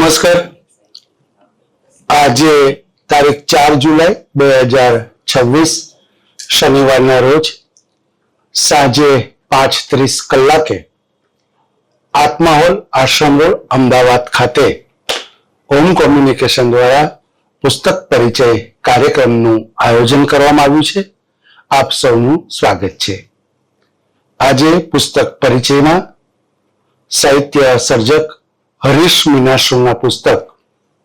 નમસ્કાર. આજે તારીખ 4 જુલાઈ 2026 શનિવારના રોજ સાંજે 5:30 કલાકે આત્મા હોલ, આશ્રમ રોડ, અમદાવાદ ખાતે ઓમ કોમ્યુનિકેશન દ્વારા પુસ્તક પરિચય કાર્યક્રમનું આયોજન કરવામાં આવ્યું છે. આપ સૌનું સ્વાગત છે. આજે પુસ્તક પરિચયમાં સાહિત્ય સર્જક હરીશ મીનાશ્રુના પુસ્તક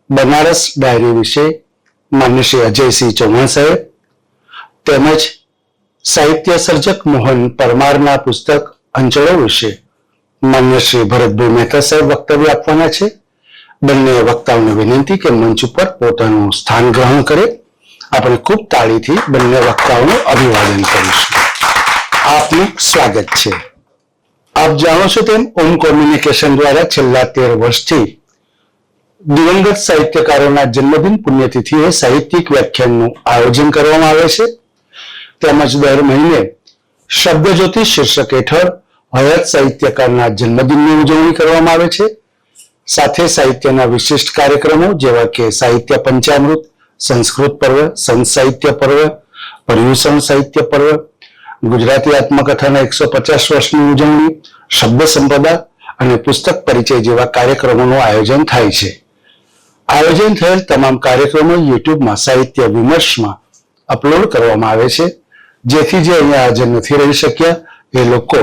બનારસ ડાયરી વિશે માન્ય શ્રી અજયસિંહ ચૌહાણ સાહેબ તેમજ સાહિત્ય સર્જક મોહન પરમારના પુસ્તક અંચળો વિશે માન્ય શ્રી ભરતભાઈ મહેતા સાહેબ વક્તવ્ય આપવાના છે. બંને વક્તાઓને વિનંતી કે મંચ ઉપર પોતાનું સ્થાન ગ્રહણ કરે. આપણે ખૂબ તાળીથી બંને વક્તાઓનું અભિવાદન કરીશું. આપનું સ્વાગત છે. આપ જાણો છો તેમ ઓમ કોમ્યુનિકેશન દ્વારા છેલ્લા 13 વર્ષથી દિવંગત સાહિત્યકારોના જન્મદિન પુણ્યતિથિએ સાહિત્યિક વ્યાખ્યાનનું આયોજન કરવામાં આવે છે. તેમજ દર મહિને શબ્દજ્યોતિ શીર્ષક હેઠળ હયાત સાહિત્યકારના જન્મદિનની ઉજવણી કરવામાં આવે છે. સાથે સાહિત્યના વિશિષ્ટ કાર્યક્રમો જેવા કે સાહિત્ય પંચામૃત, સંસ્કૃત પર્વ, સંત સાહિત્ય પર્વ, પર્યુષણ સાહિત્ય પર્વ, ગુજરાતી આત્મકથાના 150 વર્ષની ઉજવણી, શબ્દ સંપદા અને પુસ્તક પરિચય જેવા કાર્યક્રમોનું આયોજન થાય છે. આયોજન થયેલ તમામ કાર્યક્રમો યુટ્યુબમાં સાહિત્ય વિમર્શમાં અપલોડ કરવામાં આવે છે, જેથી જે અહીંયા હાજર નથી રહી શક્યા એ લોકો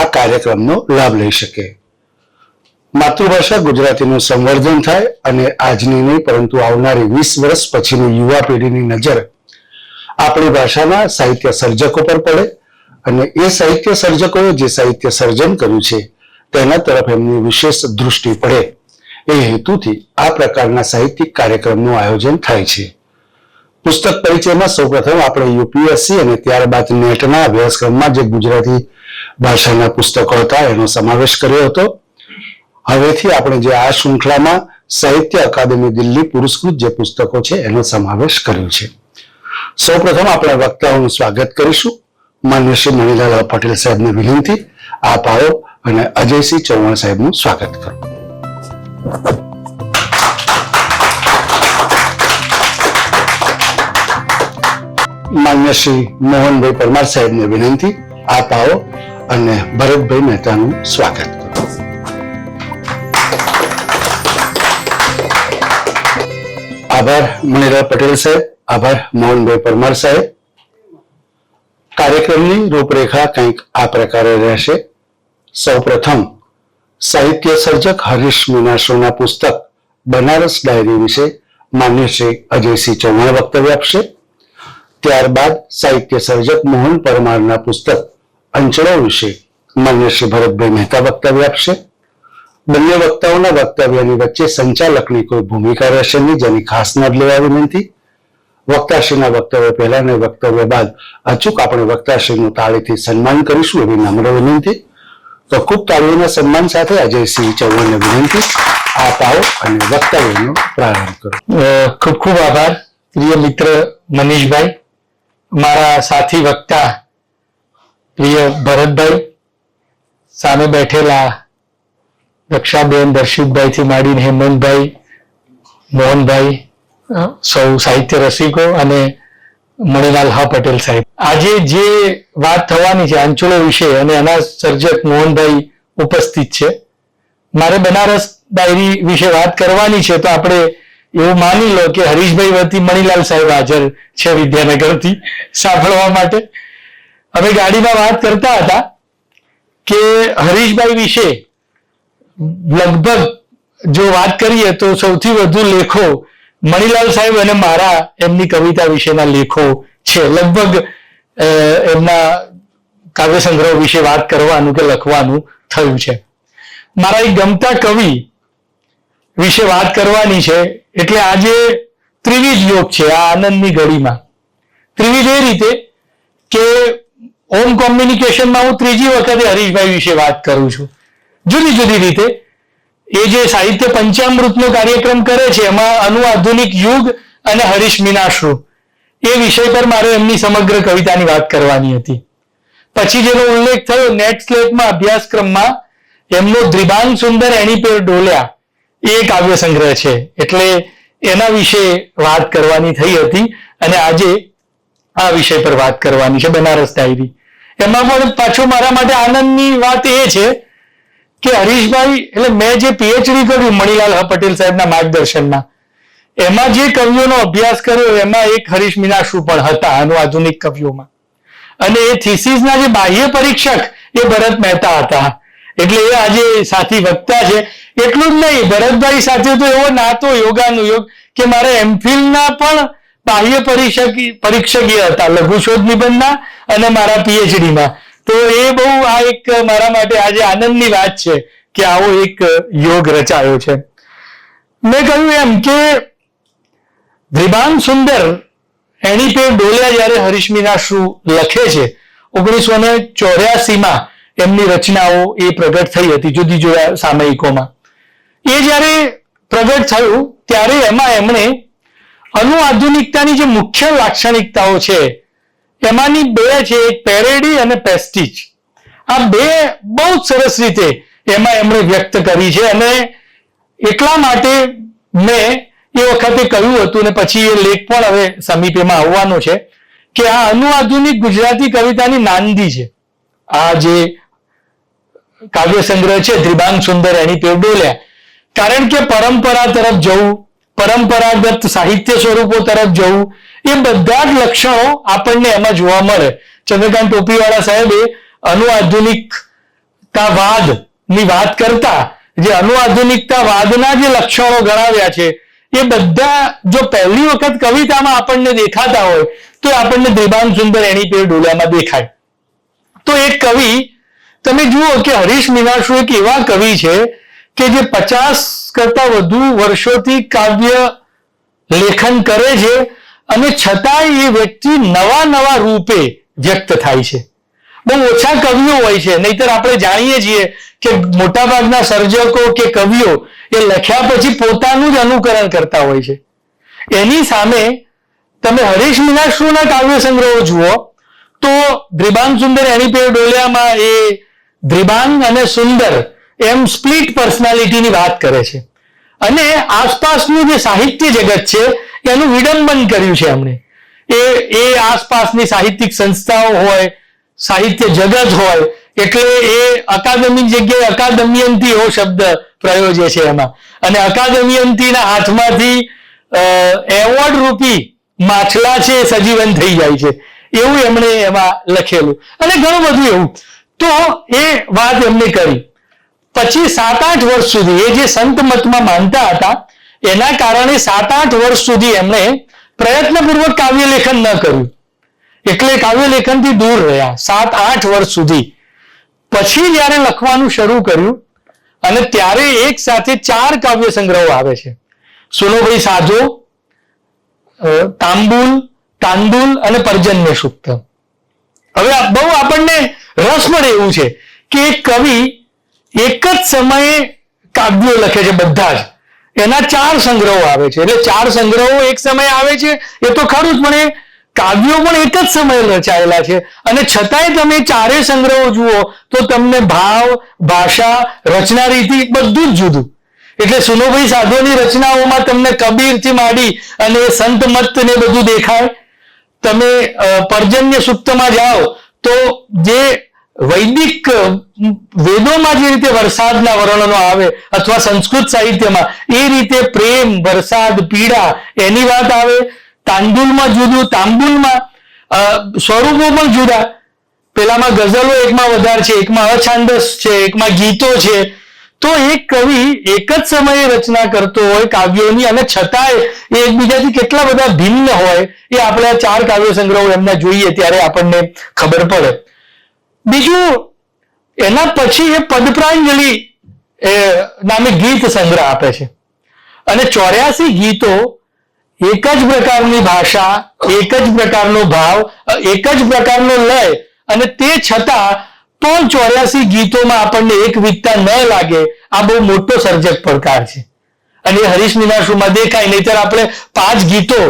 આ કાર્યક્રમનો લાભ લઈ શકે. માતૃભાષા ગુજરાતીનું સંવર્ધન થાય અને આજની નહીં પરંતુ આવનારી 20 વર્ષ પછીની યુવા પેઢીની નજર આપણી ભાષાના સાહિત્ય સર્જકો પર પડે અને એ સાહિત્ય સર્જકોએ જે સાહિત્ય સર્જન કર્યું છે તેના તરફ એમની વિશેષ દૃષ્ટિ પડે એ હેતુથી આ પ્રકારના સાહિત્યિક કાર્યક્રમનું આયોજન થાય છે. પુસ્તક પરિચયમાં સૌપ્રથમ આપણે યુપીએસસી અને ત્યારબાદ નેટના અભ્યાસક્રમમાં જે ગુજરાતી ભાષાના પુસ્તકો હતા એનો સમાવેશ કર્યો હતો. હવેથી આપણે જે આ શૃંખલામાં સાહિત્ય અકાદમી દિલ્હી પુરસ્કૃત જે પુસ્તકો છે એનો સમાવેશ કર્યો છે. સૌપ્રથમ આપણે વક્તાઓનું સ્વાગત કરીશું. માન્ય શ્રી મણિલાલ પટેલ સાહેબને વિનંતી, આપ આવો અને અજયસિંહ ચૌહાણ સાહેબનું સ્વાગત કરો. માન્ય શ્રી મોહનભાઈ પરમાર સાહેબને વિનંતી, આપ આવો અને ભરતભાઈ મહેતાનું સ્વાગત કરો. આભાર મણિલાલ પટેલ સાહેબ, આભાર મોહનભાઈ પરમાર સાહેબ. કાર્યક્રમની રૂપરેખા કંઈક આ પ્રકારે રહેશે. સૌપ્રથમ સાહિત્ય સર્જક હરીશ મીનાશ્રુના પુસ્તક બનારસ ડાયરી વિશે માન્ય શ્રી અજયસિંહ ચૌહાણ વક્તવ્ય આપશે. ત્યારબાદ સાહિત્ય સર્જક મોહન પરમારના પુસ્તક અંચળો વિશે માન્ય શ્રી ભરતભાઈ મહેતા વક્તવ્ય આપશે. બંને વક્તાઓના વક્તવ્યની વચ્ચે સંચાલકની કોઈ ભૂમિકા રહેશે નહીં, જેની ખાસ નોંધ લેવા વિનંતી. વક્તાશ્રીના વક્તવ્ય પહેલા અને વક્તવ્ય બાદ અચૂક આપણે વક્તાશ્રીનું તાળીથી સન્માન કરીશું એવી નમ્ર વિનંતી. તો ખૂબ તાળીઓના સન્માન સાથે અજયસિંહ ચૌહાણને વિનંતી, આપ આવો અને વક્તવ્યનો પ્રારંભ કરો. ખૂબ ખૂબ આભાર પ્રિય મિત્ર મનીષભાઈ, મારા સાથી વક્તા પ્રિય ભરતભાઈ, સામે બેઠેલા રક્ષાબેન, દર્શિતભાઈ થી માંડીને હેમંતભાઈ, મોહનભાઈ, સૌ સાહિત્ય રસિકો અને મણિલાલ પટેલ સાહેબ. આજે જે વાત થવાની છે અંચળો વિશે અને એના સર્જક મોહનભાઈ ઉપસ્થિત છે. મારે બનારસ ડાયરી વિશે વાત કરવાની છે તો આપણે એવું માની લો કે હરીશભાઈ વતી મણિલાલ સાહેબ હાજર છે વિદ્યાનગરથી સાંભળવા માટે. અમે ગાડીમાં વાત કરતા હતા કે હરીશભાઈ વિશે લગભગ જો વાત કરીએ તો સૌથી વધુ લેખો મણિલાલ સાહેબ અને મારા એમની કવિતા વિશેના લેખો છે. લગભગ એમના કાવ્ય સંગ્રહ વિશે વાત કરવાનું કે લખવાનું થયું છે. મારા એક ગમતા કવિ વિશે વાત કરવાની છે. એટલે આજે ત્રિવિધ યોગ છે આ આનંદની ઘડીમાં. ત્રિવિધ એ રીતે કે ઓમ કોમ્યુનિકેશનમાં હું ત્રીજી વખતે હરીશભાઈ વિશે વાત કરું છું. જુદી જુદી રીતે એ જે સાહિત્ય પંચામૃતનો કાર્યક્રમ કરે છે એમાં અનુઆધુનિક યુગ અને હરીશ મીનાશ્રુ એ વિષય પર મારે એમની સમગ્ર કવિતાની વાત કરવાની હતી. પછી જેનો ઉલ્લેખ થયો નેટ સ્લેટમાં અભ્યાસક્રમમાં એમનો દ્રિભાંગ સુંદર એની પેર ડોલ્યા એ કાવ્ય સંગ્રહ છે, એટલે એના વિશે વાત કરવાની થઈ હતી અને આજે આ વિષય પર વાત કરવાની છે, બનારસ ડાયરી. એમાં પણ પાછો મારા માટે આનંદની વાત એ છે કે હરીશભાઈ, એટલે મેં જે પીએચડી કર્યું મણિલાલ પટેલ સાહેબના માર્ગદર્શનમાં, એમાં જે કવિઓનો અભ્યાસ કર્યો એમાં એક હરીશ મીનાશુ પણ હતા આધુનિક કવિઓમાં, અને એ થીસીસના જે બાહ્ય પરીક્ષક એ ભરત મહેતા હતા, એટલે એ આજે સાથી વક્તા છે. એટલું જ નહીં, ભરતભાઈ સાથે તો એવો નાતો યોગાનુયોગ કે મારે એમફિલના પણ બાહ્ય પરીક્ષક એ હતા, લઘુશોધ નિબંધના અને મારા પીએચડીમાં. તો એ બહુ આ એક મારા માટે આજે આનંદની વાત છે કે આવો એક યોગ રચાયો છે. મેં કહ્યું એમ કે દ્રિબાંગ સુંદર એની પે ડોલ્યા જયારે હરીશ મીનાશુ લખે છે 1984માં એમની રચનાઓ એ પ્રગટ થઈ હતી જુદી જુદા સામયિકોમાં. એ જયારે પ્રગટ થયું ત્યારે એમાં એમણે અનુઆધુનિકતાની જે મુખ્ય લાક્ષણિકતાઓ છે એમાંની બે છે, એક પેરેડી અને પેસ્ટીજ. આ બે બહુ જ સરસ રીતે એમાં એમણે વ્યક્ત કરી છે, અને એટલા માટે મેં એ વખતે કહ્યું હતું ને પછી એ લેખ પણ હવે સમીપેમાં આવવાનો છે કે આ અનુઆધુનિક ગુજરાતી કવિતાની નાંદી છે. આ જે કાવ્ય સંગ્રહ છે દ્રિબાંગ સુંદર એની પે ડોલ્યા, કારણ કે પરંપરા તરફ જવું, પરંપરાગત સાહિત્ય સ્વરૂપો તરફ જવું, એ બધા જ લક્ષણો આપણને એમાં જોવા મળે. ચંદ્રકાંત ટોપીવાળા સાહેબે અનુઆધુનિકતાવાદ ની વાત કરતા જે અનુઆધુનિકતાવાદના જે લક્ષણો ગણાવ્યા છે એ બધા જો પહેલી વખત કવિતામાં આપણને દેખાતા હોય તો આપણને દ્રિબાંગ સુંદર એની પે ડોલ્યામાં દેખાય. તો એક કવિ તમે જુઓ કે હરીશ મીનાશુ એક એવા કવિ છે કે જે 50 કરતા વધુ વર્ષોથી કાવ્ય લેખન કરે છે, અને છતાંય એ વ્યક્તિ નવા નવા રૂપે વ્યક્ત થાય છે. બહુ ઓછા કવિઓ હોય છે, નહીતર આપણે જાણીએ છીએ કે મોટાભાગના સર્જકો કે કવિઓ એ લખ્યા પછી પોતાનું જ અનુકરણ કરતા હોય છે. એની સામે તમે હરીશ મીનાશુના કાવ્ય સંગ્રહો જુઓ તો દ્રિબાંગ સુંદર એની પે ડોલ્યામાં એ દ્રિબાંગ અને સુંદર એમ સ્પ્લિટ પર્સનાલિટીની વાત કરે છે, અને આસપાસનું જે સાહિત્ય જગત છે એનું વિડંબન કર્યું છે એમણે. એ આસપાસની સાહિત્યિક સંસ્થાઓ હોય, સાહિત્ય જગત હોય, એટલે એ અકાદમી જગ્યાએ અકાદમ્યંતી એવો શબ્દ પ્રયોજે છે એમાં, અને અકાદમ્યંતીના હાથમાંથી એવોર્ડ રૂપી માછલા છે સજીવન થઈ જાય છે, એવું એમણે એમાં લખેલું, અને ઘણું બધું એવું. તો એ વાત એમને કરી. પછી 7-8 વર્ષ સુધી એ જે સંત મતમાં માનતા હતા એના કારણે 7-8 વર્ષ સુધી એમણે પ્રયત્નપૂર્વક કાવ્ય લેખન ન કર્યું, એટલે કાવ્ય લેખનથી દૂર રહ્યા 7-8 વર્ષ સુધી. પછી જયારે લખવાનું શરૂ કર્યું અને ત્યારે એક સાથે 4 કાવ્ય સંગ્રહો આવે છે, સુનોભાઈ સાધો, તાંબુલ અને પર્જન્ય સૂક્ત. હવે બહુ આપણને રસ મળે એવું છે કે એક કવિ એક જ સમયે કાવ્યો લખે છે, બધા જ એના 4 સંગ્રહો આવે છે, એટલે 4 સંગ્રહો એક સમયે આવે છે એ તો ખરું જ, પણ એ કાવ્યો પણ એક જ સમયે રચાયેલા છે, અને છતાંય તમે 4 સંગ્રહો જુઓ તો તમને ભાવ, ભાષા, રચના રીતિ બધું જ જુદું. એટલે સુનોભાઈ સાધોની રચનાઓમાં તમને કબીરથી માંડી અને સંત મત ને બધું દેખાય. તમે પર્જન્ય સૂક્તમાં જાઓ તો જે વૈદિક વેદોમાં જે રીતે વરસાદના વર્ણનો આવે અથવા સંસ્કૃત સાહિત્યમાં એ રીતે પ્રેમ, વરસાદ, પીડા એની વાત આવે. તાંદુલમાં જુદું, તાંબુલમાં સ્વરૂપો પણ જુદા. પેલામાં ગઝલો એકમાં વધારે છે, એકમાં અછાંદસ છે, એકમાં ગીતો છે. તો એક કવિ એક જ સમયે રચના કરતો હોય કાવ્યોની, અને છતાંય એ એકબીજાથી કેટલા બધા ભિન્ન હોય એ આપણે 4 કાવ્ય સંગ્રહો એમના જોઈએ ત્યારે આપણને ખબર પડે. બીજું એના પછી એ પદપ્રાંજલિ નામે ગીત સંગ્રહ આપે છે, અને 84 ગીતો એક જ પ્રકારની ભાષા, એક જ પ્રકારનો ભાવ, એક જ પ્રકારનો લય, અને તે છતાં પણ 84 ગીતોમાં આપણને એકવિધતા ન લાગે. આ બહુ મોટો સર્જક પડકાર છે, અને હરીશ મીનાશુમાં દેખાય. નહીતર આપણે 5 ગીતો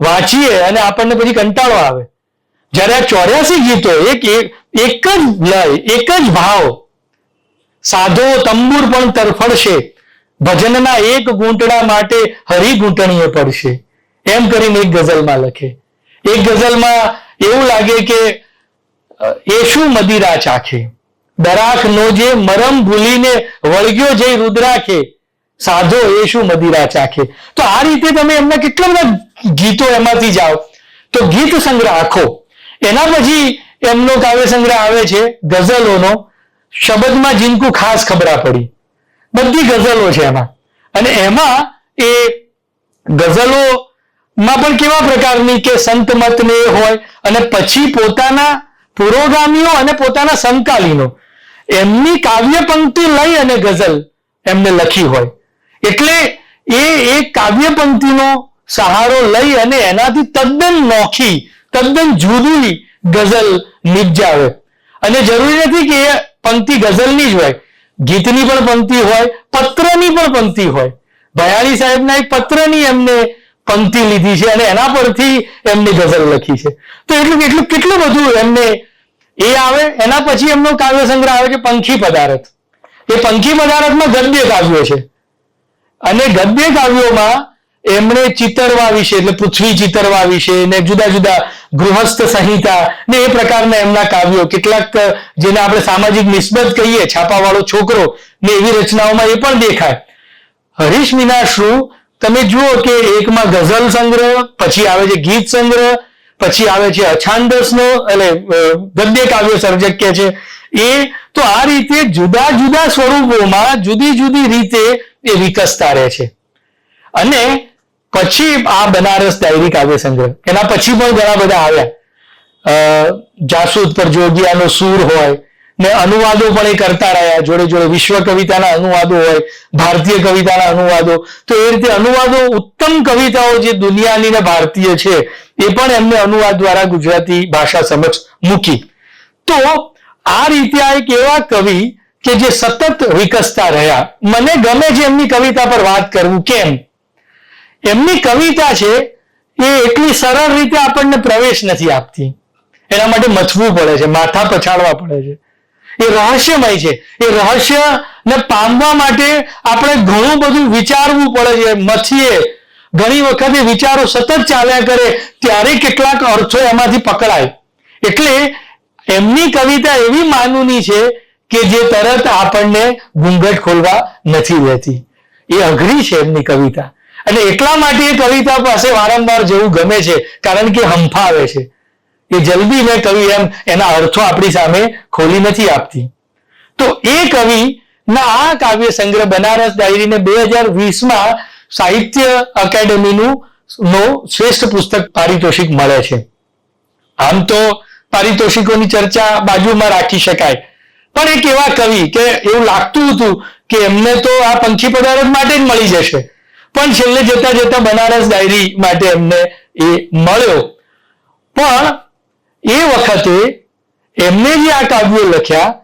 વાંચીએ અને આપણને પછી કંટાળો આવે. જ્યારે આ 84 ગીતો એક જ લય, એક જ ભાવ, સાધો તંબુર પણ તરફડશે, ભજનના એક ઘૂંટડા માટે હરી ઘૂંટણીએ પડશે, એમ કરીને એક ગઝલમાં લખે. એક ગઝલમાં એવું લાગે કે એ શું મદિરા ચાખે, દરાખ નોજે મરમ ભૂલીને વળગ્યો જઈ રુદ્રાખે, સાધો એ શું મદિરા ચાખે. તો આ રીતે તમે એમના કેટલા બધા ગીતો એમાંથી જાઓ તો ગીત સંગ્રહ આખો. એના પછી એમનો કાવ્ય સંગ્રહ આવે છે ગઝલોનો, શબ્દમાં જીનકુ ખાસ ખબરા પડી, બધી ગઝલો છે એમાં. અને એમાં એ ગઝલોમાં પણ કેવા પ્રકારની કે સંતમત ને હોય, અને પછી પોતાના પુરોગામીઓ અને પોતાના સમકાલીનો એમની કાવ્ય પંક્તિ લઈ અને ગઝલ એમને લખી હોય. એટલે એ એક કાવ્ય પંક્તિનો સહારો લઈ અને એનાથી તદ્દન નોખી, તદ્દન જુદી ગઝલ નિપજાવે. અને જરૂરી નથી કે એ પંક્તિ ગઝલની જ હોય, ગીતની પણ પંક્તિ હોય, પત્રની પણ પંક્તિ હોય. ભયાણી સાહેબના એક પત્રની એમને પંક્તિ લીધી છે અને એના પરથી એમને ગઝલ લખી છે. તો એટલું કેટલું બધું એમને એ આવે. એના પછી એમનો કાવ્ય સંગ્રહ આવે છે પંખી પદાર્થ. એ પંખી પદાર્થમાં ગદ્ય કાવ્યો છે, અને ગદ્ય કાવ્યોમાં એમણે ચિતરવા વિશે, એટલે પૃથ્વી ચિતરવા વિશે ને જુદા જુદા ગૃહસ્થ સંહિતા ને એ પ્રકારના એમના કાવ્યો, કેટલાક જેને આપણે સામાજિક નિસ્બત કહીએ, છાપાવાળો છોકરો ને એવી રચનાઓમાં એ પણ દેખાય. હરીશ મીનાશ્રુ તમે જુઓ કે એકમાં ગઝલ સંગ્રહ, પછી આવે છે ગીત સંગ્રહ, પછી આવે છે અછાંદસનો એટલે ગદ્ય કાવ્ય સર્જક કે છે એ. તો આ રીતે જુદા જુદા સ્વરૂપોમાં જુદી જુદી રીતે એ વિકસતા રહે છે. અને પછી આ બનારસ ડાયરી કાવ્ય સંગ્રહ, એના પછી પણ ઘણા બધા આવ્યા. જાસૂદ પર જોગિયાનો સૂર હોય ને અનુવાદો પણ એ કરતા રહ્યા, જોડે જોડે વિશ્વ કવિતાના અનુવાદો હોય, ભારતીય કવિતાના અનુવાદો. તો એ રીતે અનુવાદો, ઉત્તમ કવિતાઓ જે દુનિયાની ને ભારતીય છે એ પણ એમને અનુવાદ દ્વારા ગુજરાતી ભાષા સમક્ષ મૂકી. તો આ રીતે આ એક એવા કવિ કે જે સતત વિકસતા રહ્યા. મને ગમે છે એમની કવિતા પર વાત કરવું. કેમ? એમની કવિતા છે એ એટલી સરળ રીતે આપણને પ્રવેશ નથી આપતી, એના માટે મથવું પડે છે, માથા પછાડવા પડે છે. એ રહસ્યમય છે. એ રહસ્યને પામવા માટે આપણે ઘણું બધું વિચારવું પડે છે, મથીએ. ઘણી વખત એ વિચારો સતત ચાલ્યા કરે ત્યારે કેટલાક અર્થો એમાંથી પકડાય. એટલે એમની કવિતા એવી માનૂની છે કે જે તરત આપણને ઘૂંઘટ ખોલવા નથી દેતી. એ અઘરી છે એમની કવિતા, અને એટલા માટે એ કવિતા પાસે વારંવાર જવું ગમે છે, કારણ કે હંફાવે છે. એ જલ્દી મેં કહ્યું એમ એના અર્થો આપણી સામે ખોલી નથી આપતી. તો એ કવિના આ કાવ્ય સંગ્રહ બનારસ ડાયરીને 2020માં સાહિત્ય અકાદમીનું શ્રેષ્ઠ પુસ્તક પારિતોષિક મળે છે. આમ તો પારિતોષિકોની ચર્ચા બાજુમાં રાખી શકાય, પણ એક એવા કવિ કે એવું લાગતું હતું કે એમને તો આ પંખી પદાર્થ માટે જ મળી જશે, પણ છેલ્લે જતા જતા બનારસ ડાયરી માટે એમને એ મળ્યો. પણ એ વખતે એમને જે આ કાવ્યો લખ્યા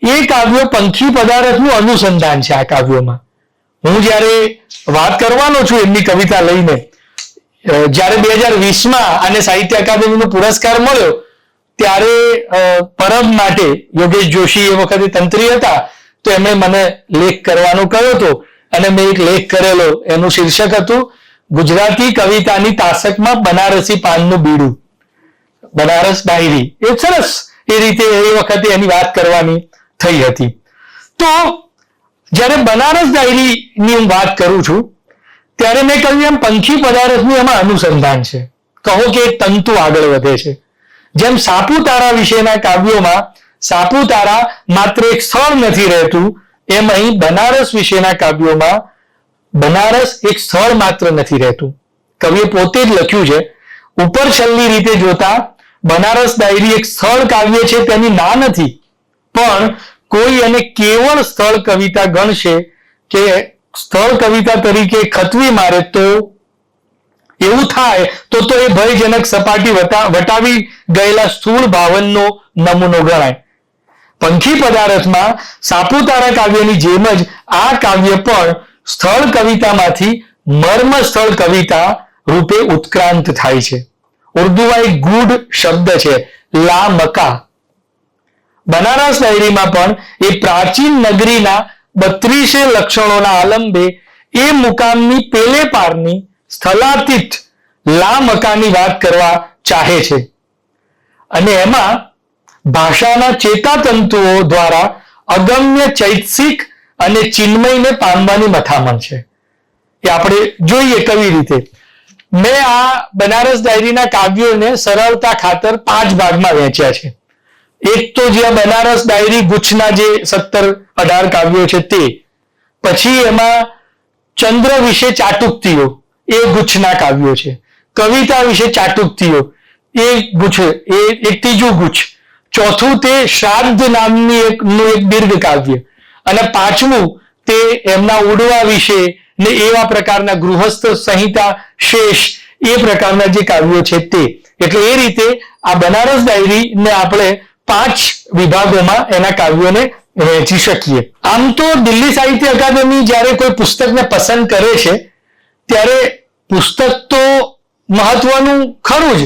એ કાવ્યો પંખી પદાર્થનું અનુસંધાન છે. આ કાવ્યોમાં હું જ્યારે વાત કરવાનો છું એમની કવિતા લઈને, જ્યારે 2020માં આને સાહિત્ય અકાદમીનો પુરસ્કાર મળ્યો ત્યારે પરબ માટે યોગેશ જોશી એ વખતે તંત્રી હતા, તો એમણે મને લેખ કરવાનો કહ્યો હતો અને મેં એક લેખ કરેલો. એનું શીર્ષક હતું ગુજરાતી કવિતાની તાસકમાં બનારસી પાનનું બીડું, બનારસ ડાયરી. એ સરસ એ રીતે એ વખતે એની વાત કરવાની થઈ હતી. તો જ્યારે બનારસ ડાયરીની હું વાત કરું છું ત્યારે મેં કહ્યું એમ પંખી પદાર્થનું એમાં અનુસંધાન છે. કહો કે એક તંતુ આગળ વધે છે. જેમ સાપુતારા વિશેના કાવ્યોમાં સાપુતારા માત્ર એક સ્થળ નથી રહેતું, એમ અહીં બનારસ વિશેના કાવ્યોમાં બનારસ એક સ્થળ માત્ર નથી રહેતું. કવિએ પોતે જ લખ્યું છે, ઉપર છલ્લી રીતે જોતા બનારસ ડાયરી એક સ્થળ કાવ્ય છે તેની ના નથી, પણ કોઈ એને કેવળ સ્થળ કવિતા ગણશે કે સ્થળ કવિતા તરીકે ખતવી મારે તો એવું થાય તો એ ભયજનક સપાટી વટાવી ગયેલા સ્થૂળ ભાવનનો નમૂનો ગણાય. પંખી પદાર્થમાં સાપુતારા કાવ્યની જેમ જ આ કાવ્ય પણ સ્થળ કવિતામાંથી મર્મ સ્થળ કવિતા રૂપે ઉત્ક્રાંત થાય છે. ઉર્દુમાં એક ગૂઢ શબ્દ છે લા મકા. બનારસ ડાયરીમાં પણ એ પ્રાચીન નગરીના 32 લક્ષણોના આલંબે એ મુકામની પેલે પારની સ્થલાતીત લામકાની વાત કરવા ચાહે છે. અને એમાં ભાષાના ચેતાતંતુઓ દ્વારા અગમ્ય ચૈતસિક અને ચિન્મયને પામવાની મથામણ છે. એ આપણે જોઈએ કેવી રીતે. મેં આ બનારસ ડાયરીના કાવ્યોને સરળતા ખાતર 5 ભાગમાં વહેંચ્યા છે. એક તો જે બનારસ ડાયરી ગુચ્છના જે 17-18 કાવ્યો છે તે, પછી એમાં ચંદ્ર વિશે ચાટુક્તિઓ એ ગુચ્છના કાવ્યો છે, કવિતા વિશે ચાટુક્તિઓ એ ગુચ્છ, એ એક ત્રીજું ગુચ્છ, ચોથું તે શ્રાદ્ધ નામની એક દીર્ઘ કાવ્ય, અને પાંચમું તે એમના ઉડવા વિશે ને એવા પ્રકારના ગૃહસ્થ સંહિતા શેષ એ પ્રકારના જે કાવ્યો છે તે. એટલે એ રીતે આ બનારસ ડાયરીને આપણે 5 વિભાગોમાં એના કાવ્યોને વહેંચી શકીએ. આમ તો દિલ્હી સાહિત્ય અકાદમી જ્યારે કોઈ પુસ્તકને પસંદ કરે છે ત્યારે પુસ્તક તો મહત્વનું ખરું જ,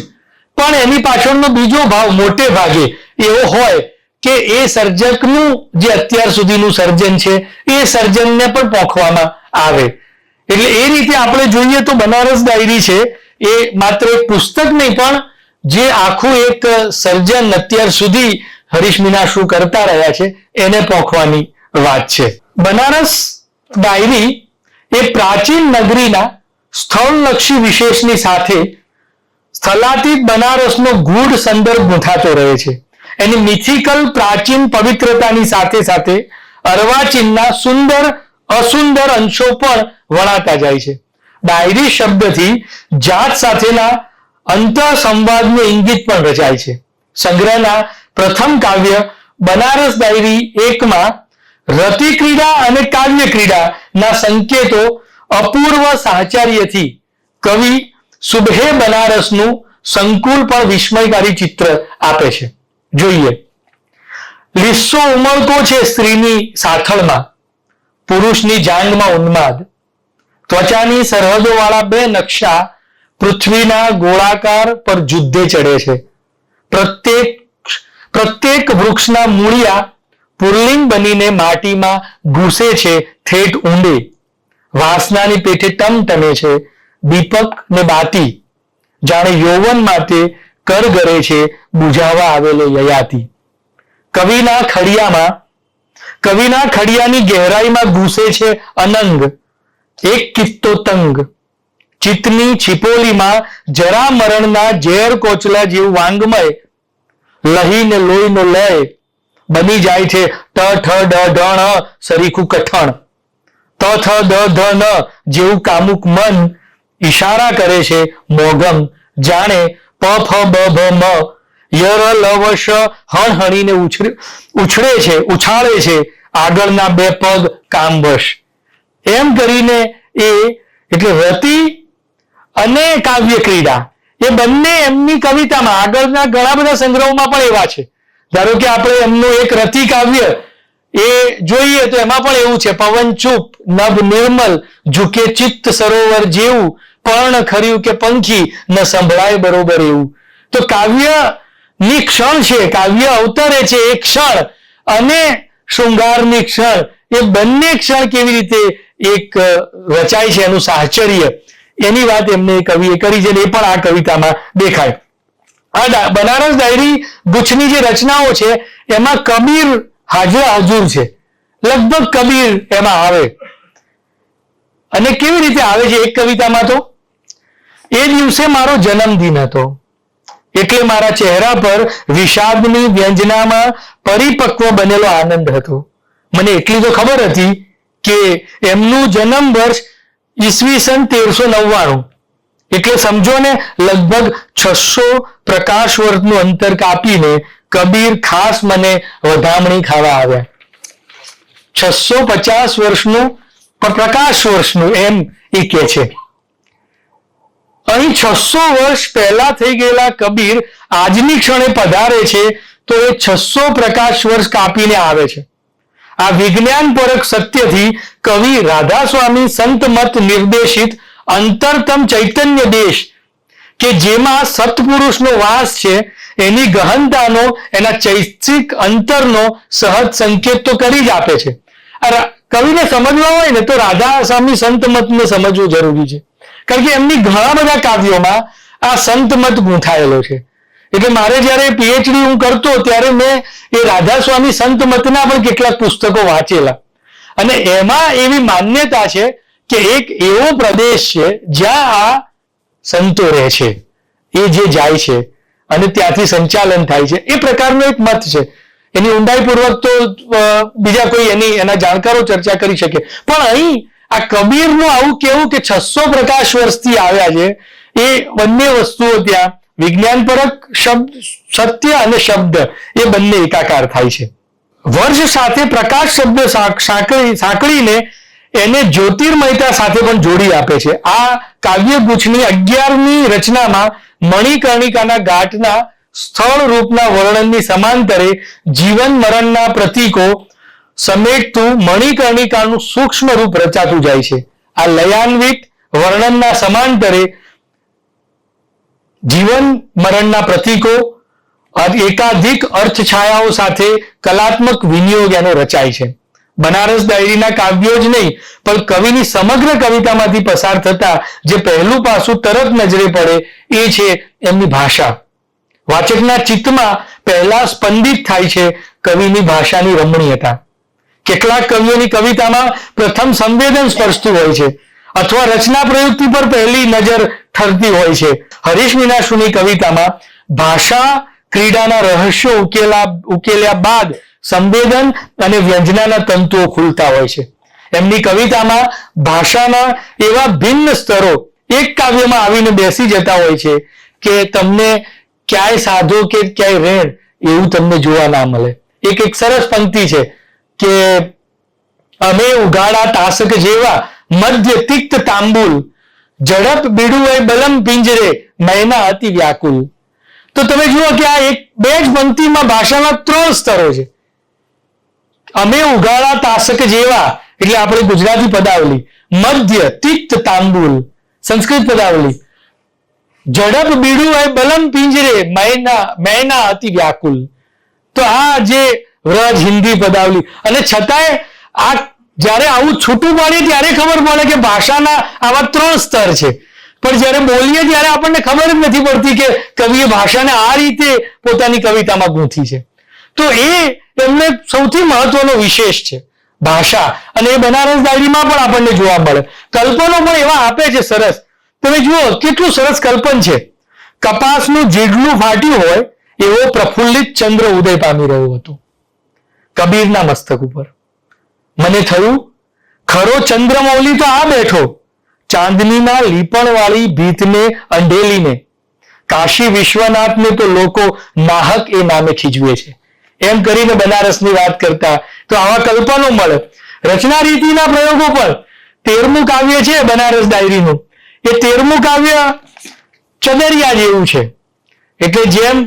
પણ એની પાછળનો બીજો ભાવ મોટે ભાગે એવો હોય કે એ સર્જકનું જે અત્યાર સુધીનું સર્જન છે એ સર્જનને પણ પોખવામાં આવે. એટલે એ રીતે આપણે જોઈએ તો બનારસ ડાયરી છે એ માત્ર એક પુસ્તક નહીં, પણ જે આખું એક સર્જન અત્યાર સુધી હરીશ મીનાશુ કરતા રહ્યા છે એને પોખવાની વાત છે. બનારસ ડાયરી એ પ્રાચીન નગરીના સ્થળલક્ષી વિશેષની સાથે સ્થલાતીત બનારસનો ગૂઢ સંદર્ભ ગૂંથાતો રહે છે. એની મિથિકલ પ્રાચીન પવિત્રતાની સાથે સાથે અર્વાચીનના સુંદર અસુંદર અંશો પણ વણાતા જાય છે. ડાયરી શબ્દથી જાત સાથેના અંતર સંવાદનું ઇંગિત પણ રચાય છે. સંગ્રહના પ્રથમ કાવ્ય બનારસ ડાયરી 1માં રતિ ક્રીડા અને કાવ્ય ક્રીડાના સંકેતો અપૂર્વ સાહચર્યથી કવિ સુબહે બનારસનું સંકુલ પણ વિસ્મયકારી ચિત્ર આપે છે. જોઈએ. લીસો ઉમળતો છે સ્ત્રીની સાથળમાં, પુરુષની જાંગમાં ઉન્માદ. ત્વચાની સરહદો વાળા 2 નકશા પૃથ્વીના ગોળાકાર પર જુદ્ધે ચડે છે. પ્રત્યેક વૃક્ષના મૂળિયા પુરલિંગ બનીને માટીમાં ઘૂસે છે ઠેઠ ઊંડે. વાસનાની પેઠે ટમટમે છે દીપક ને બાતી, જાણે યૌવન માટે કરગરે છે બુઝાવા આવેલો યયાતિ. કવિના ખડિયાની ગહેરાઈમાં ઘૂસે છે અનંગ, એક કિત્તો તંગ. ચિત્તની છિપોલીમાં જરા મરણના ઝેર કોચલા જેવું વાંગમય લહીને લોહીનો લય બની જાય છે ટ ઠ ડ ઢ ણ સરીખું કઠણ. ત થ દ ધ ન જેવું કામુક મન ઈશારા કરે છે મોગમ, જાણે પ ફ બ ભ મ યર લવ શ હણહણીને ઉછાળે છે આગળના 2 પગ કામવશ. એમ કરીને એ એટલે રતિ અને કાવ્ય ક્રીડા એ બંને એમની કવિતામાં, આગળના ઘણા બધા સંગ્રહોમાં પણ એવા છે. ધારો કે આપણે એમનું એક રતિ કાવ્ય એ જોઈએ તો એમાં પણ એવું છે, પવન ચૂપ નભ નિર્મલ ઝૂકે ચિત્ત સરોવર જેવું, પર્ણ ખર્યું કે પંખી ન સંભળાય બરોબર એવું. તો કાવ્યની ક્ષણ છે, કાવ્ય અવતરે છે એ ક્ષણ અને શૃંગારની ક્ષણ, એ બંને ક્ષણ કેવી રીતે એક રચાય છે એનું સાહચર્ય, એની વાત એમને કવિએ કરી છે. એ પણ આ કવિતામાં દેખાય. આ બનારસ ડાયરી ગુચ્છની જે રચનાઓ છે એમાં કબીર હાજર છે, લગભગ કબીર એમાં આવે. અને કેવી રીતે આવે છે એક કવિતામાં તો, એ દિવસે મારો જન્મદિન હતો એટલે મારા ચહેરા પર વિષાદની વ્યંજનામાં પરિપક્વ બનેલો આનંદ હતો. મને એટલી તો ખબર હતી કે એમનું જન્મ વર્ષ ઈસવીસન 1399, એટલે સમજો ને લગભગ 600 પ્રકાશ વર્ષનું અંતર કાપીને કબીર ખાસ મને વધામણી ખાવા આવ્યા. 650 વર્ષનું પ્રકાશ વર્ષનું એમ એ કે છે. અહીં 600 વર્ષ પહેલા થઈ ગયેલા કબીર આજની ક્ષણે પધારે છે તો એ 600 પ્રકાશ વર્ષ કાપીને આવે છે. આ વિજ્ઞાન પરક સત્યથી કવિ રાધા સ્વામી સંત મત નિર્દેશિત અંતરતમ ચૈતન્ય દેશ કે જેમાં સત્પુરુષનો વાસ છે એની ગહનતાનો, એના ચૈતસિક અંતરનો સહજ સંકેત તો કરી જ આપે છે. કવિને સમજવા હોય ને તો રાધા સ્વામી સંત મતને સમજવું જરૂરી છે, કારણ કે એમની ઘણા બધા કાવ્યોમાં આ સંત મત ગૂંથાયેલો છે. એટલે મારે જયારે પીએચડી હું કરતો ત્યારે મેં એ રાધા સ્વામી સંત મતના પણ કેટલાક પુસ્તકો વાંચેલા, અને એમાં એવી માન્યતા છે કે એક એવો પ્રદેશ છે જ્યાં આ સંતો રહે છે, એ જે જાય છે અને ત્યાંથી સંચાલન થાય છે, એ પ્રકારનો એક મત છે. એની ઊંડાઈપૂર્વક તો બીજા કોઈ એના જાણકારો ચર્ચા કરી શકે, પણ અહીં આ કબીરનું આવું કેવું કે 600 પ્રકાશ વર્ષથી આવ્યા છે, એ બંને વસ્તુઓ ત્યાં વિજ્ઞાનપરક શબ્દ સત્ય અને શબ્દ એ બંને એકાકાર થાય છે. વર્ષ સાથે પ્રકાશ શબ્દ સાંકળીને એને જ્યોતિર્મયતા સાથે પણ જોડી આપે છે. આ કાવ્યગુચ્છની 11મી રચનામાં મણિકર્ણિકાના ઘાટના સ્થળ રૂપના વર્ણનની સમાંતરે જીવન મરણના પ્રતીકો સમેટતું મણિકર્ણિકાનું સૂક્ષ્મ રૂપ રચાતું જાય છે. આ લયાન્વિત વર્ણનના સમાંતરે જીવન મરણના પ્રતીકો એકાધિક અર્થ છાયાઓ સાથે કલાત્મક વિનિયોગ એનો રચાય છે. બનારસ ડાયરીના કાવ્યો જ નહીં પણ કવિની સમગ્ર કવિતામાંથી પસાર થતા જે પહેલું પાસું તરત નજરે પડે એ છે એમની ભાષા. વાચકના ચિત્તમાં પહેલા સ્પંદિત થાય છે કવિની ભાષાની રમણીયતા. કેટલાક કવિઓની કવિતામાં પ્રથમ સંવેદન સ્પર્શતું હોય છે અથવા રચના પ્રયુક્તિ પર પહેલી નજર ઠરતી હોય છે. હરીશ મીનાશુની કવિતામાં ભાષા ક્રીડાના રહસ્યો ઉકેલ્યા બાદ સંવેદન અને વ્યંજનાના તંતુઓ ખુલતા હોય છે. એમની કવિતામાં ભાષાના એવા ભિન્ન સ્તરો એક કાવ્યમાં આવીને બેસી જતા હોય છે કે તમને ક્યાંય સાધો કે ક્યાંય રેણ એવું તમને જોવા ના મળે. એક સરસ પંક્તિ છે કે અમે ઉઘાડા તાસક જેવા મધ્ય તિક્ત તાંબુલ ઝડપ બીડું બલમ પિંજરે મૈના અતિ વ્યાકુલ. તો તમે જુઓ કે આ બે જ પંક્તિમાં ભાષાના 3 સ્તરો છે. અમે ઉઘાડા તાસક જેવા એટલે આપણે ગુજરાતી પદાવલી, મધ્ય તિક્ત તાંબુલ સંસ્કૃત પદાવલી, ઝડપ બીડું હોય બલમ પિંજરે મૈના અતિ વ્યાકુલ. તો આ જે વ્રજ હિન્દી પદાવલી, અને છતાંય આ જ્યારે આવું છૂટું પડે ત્યારે ખબર પડે કે ભાષાના આવા 3 સ્તર છે. પણ જ્યારે બોલીએ ત્યારે આપણને ખબર જ નથી પડતી કે કવિએ ભાષાને આ રીતે પોતાની કવિતામાં ગૂંથી છે. તો એ એમને સૌથી મહત્વનો વિશેષ છે ભાષા, અને એ બનારસ ડાયરીમાં પણ આપણને જોવા મળે. કલ્પનો પણ એવા આપે છે સરસ. તમે જુઓ કેટલું સરસ કલ્પન છે. કપાસનું જીડલું ફાટ્યું હોય એવો પ્રફુલ્લિત ચંદ્ર ઉદય પામી રહ્યો હતો કબીરના મસ્તક ઉપર. મને થયું ખરો ચંદ્રમૌલી તો આ બેઠો ચાંદનીના લીપણવાળી ભીતને અંઢેલીને, કાશી વિશ્વનાથને તો લોકો નાહક એ નામે ખીજવે છે. એમ કરીને બનારસની વાત કરતા તો આવા કલ્પનો મળે. રચના રીતિના પ્રયોગો પણ 13મું કાવ્ય છે બનારસ ડાયરીનું, એ 13મું કાવ્ય ચદરિયા જેવું છે. એટલે જેમ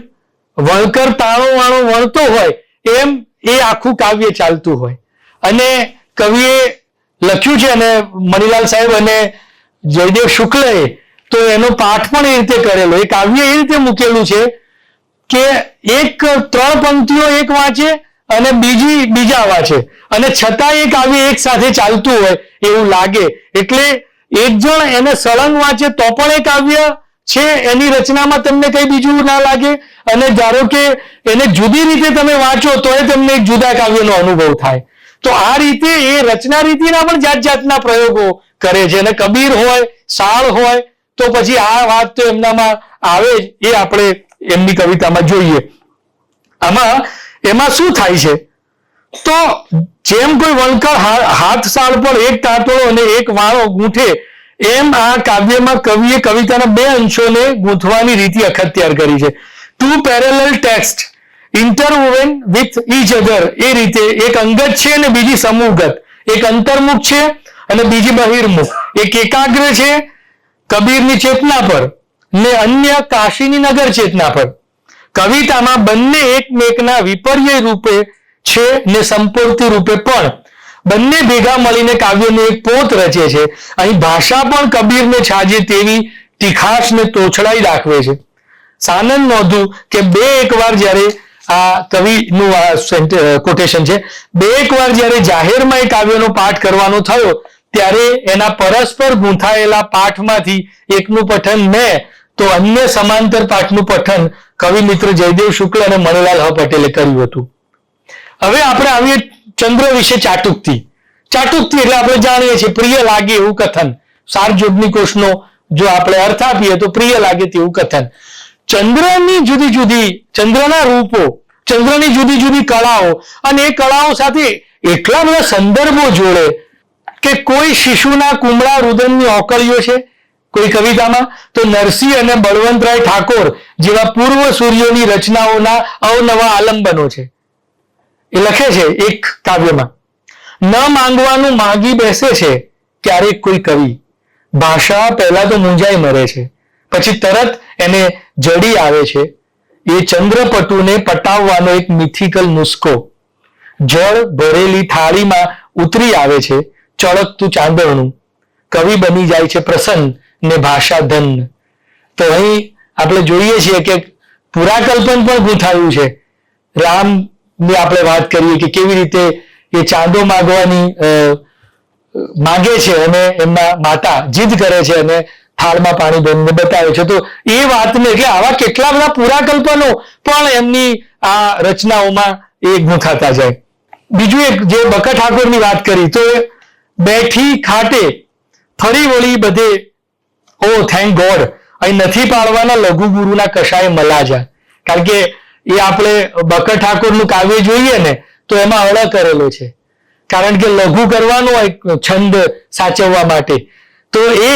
વણકર તાણો વાણો વણતો હોય એમ એ આખું કાવ્ય ચાલતું હોય. અને કવિએ લખ્યું છે, અને મણિલાલ સાહેબ અને જયદેવ શુક્લએ તો એનો પાઠ પણ એ રીતે કરેલો. એ કાવ્ય એ રીતે મૂકેલું છે કે 3 પંક્તિઓ એક વાંચે અને બીજા વાંચે, અને છતાં એ કાવ્ય એક સાથે ચાલતું હોય એવું લાગે. એટલે એક જણ એને સળંગ વાંચે તો પણ એ કાવ્ય છે, એની રચનામાં તમને કઈ બીજું ના લાગે, અને ધારો કે એને જુદી રીતે તમે વાંચો તો એ તમને એક જુદા કાવ્યનો અનુભવ થાય. તો આ રીતે એ રચના રીતિના પણ જાતના પ્રયોગો કરે છે. અને કબીર હોય, સાળ હોય તો પછી આ વાત તો એમનામાં આવે જ, એ આપણે એમની કવિતામાં જોઈએ. એમાં શું થાય છે તો જેમ કોઈ વણકર હાથ સાળ પર એક તાંતળો અને એક વાળો ગૂંથે એમ આ કાવ્યમાં કવિએ કવિતાના 2 અંશોને ગૂંથવાની રીતિ અખત્યાર કરી છે. 2 parallel text interwoven with each other, એ રીતે એક અંગત છે અને બીજી સમૂહગત, એક અંતર્મુખ છે અને બીજી બહિર્મુખ, એક એકાગ્ર છે કબીરની ચેતના પર ને અન્ય કાશીની નગર ચેતના પર. કવિતામાં બંને એકમેકના વિપર્ય રૂપે છે ને સંપૂર્તિ રૂપે પણ બંને ભેગા મળીને કાવ્યનું એક પોત રચે છે. અહીં ભાષા પણ કબીરને છાજે તેવી તીખાશ ને તોછડાઈ દાખવે છે. સાનંદ નોંધું કે 2 એકવાર જ્યારે આ કવિનું કોટેશન છે. બે એક વાર જ્યારે જાહેરમાં એ કાવ્યનો પાઠ કરવાનો થયો ત્યારે એના પરસ્પર ગૂંથાયેલા પાઠમાંથી એકનું પઠન મેં તો અન્ય સમાંતર પાઠનું પઠન કવિ મિત્ર જયદેવ શુક્લ અને મણિલાલ હ પટેલે કર્યું હતું. હવે આપણે આવીએ ચંદ્ર વિશે ચાટુક્તિ. ચાટુક્તિ એટલે આપણે જાણીએ છીએ પ્રિય લાગે એવું કથન. સારજોગની કોષનો જો આપણે અર્થ આપીએ તો પ્રિય લાગે તેવું કથન. ચંદ્રની જુદી જુદી ચંદ્રના રૂપો, ચંદ્રની જુદી જુદી કળાઓ અને એ કળાઓ સાથે એટલા બધા સંદર્ભો જોડે કે કોઈ શિશુના કુમળા રુદનની ઓકળીઓ છે કોઈ કવિતામાં, તો નરસિંહ અને બળવંતરાય ઠાકોર જેવા પૂર્વ સૂર્યોની રચનાઓના અવનવા આલંબનો છે. એ લખે છે એક કાવ્યમાં, ન માંગવાનું માંગી બેસે છે ક્યારેક કોઈ કવિ, ભાષા પહેલા તો મૂંઝાઈ મરે છે પછી તરત એને જડી આવે છે. એ ચંદ્રપટુને પટાવવાનો એક મિથિકલ નુસ્ખો. જળ ભરેલી થાળીમાં ઉતરી આવે છે ચળકતું ચાંદરણું, કવિ બની જાય છે પ્રસન્ન ને ભાષા ધન. તો અહીં આપણે જોઈએ છીએ કે પુરાકલ્પન પણ ગૂંથાયું છે. રામની આપણે વાત કરીએ કે કેવી રીતે એ ચાંદો માગે છે અને એમના માતા જીદ કરે છે અને થાળમાં પાણી ભરીને બતાવે છે. તો એ વાતને એટલે આવા કેટલા બધા પુરાકલ્પનો પણ એમની આ રચનાઓમાં એ ગૂંથાતા જાય. બીજું એક જે બકા ઠાકોરની વાત કરી તો બેઠી ખાટે ફરી વળી બધે ઓ થેન્ક ગોડ અહીં નથી પાડવાના લઘુ ગુરુના કશાય મલાજા. કારણ કે એ આપણે બકા ઠાકોરનું કાવ્ય જોઈએ ને તો એમાં અળ કરેલો છે, કારણ કે લઘુ કરવાનો હોય છંદ સાચવવા માટે. તો એ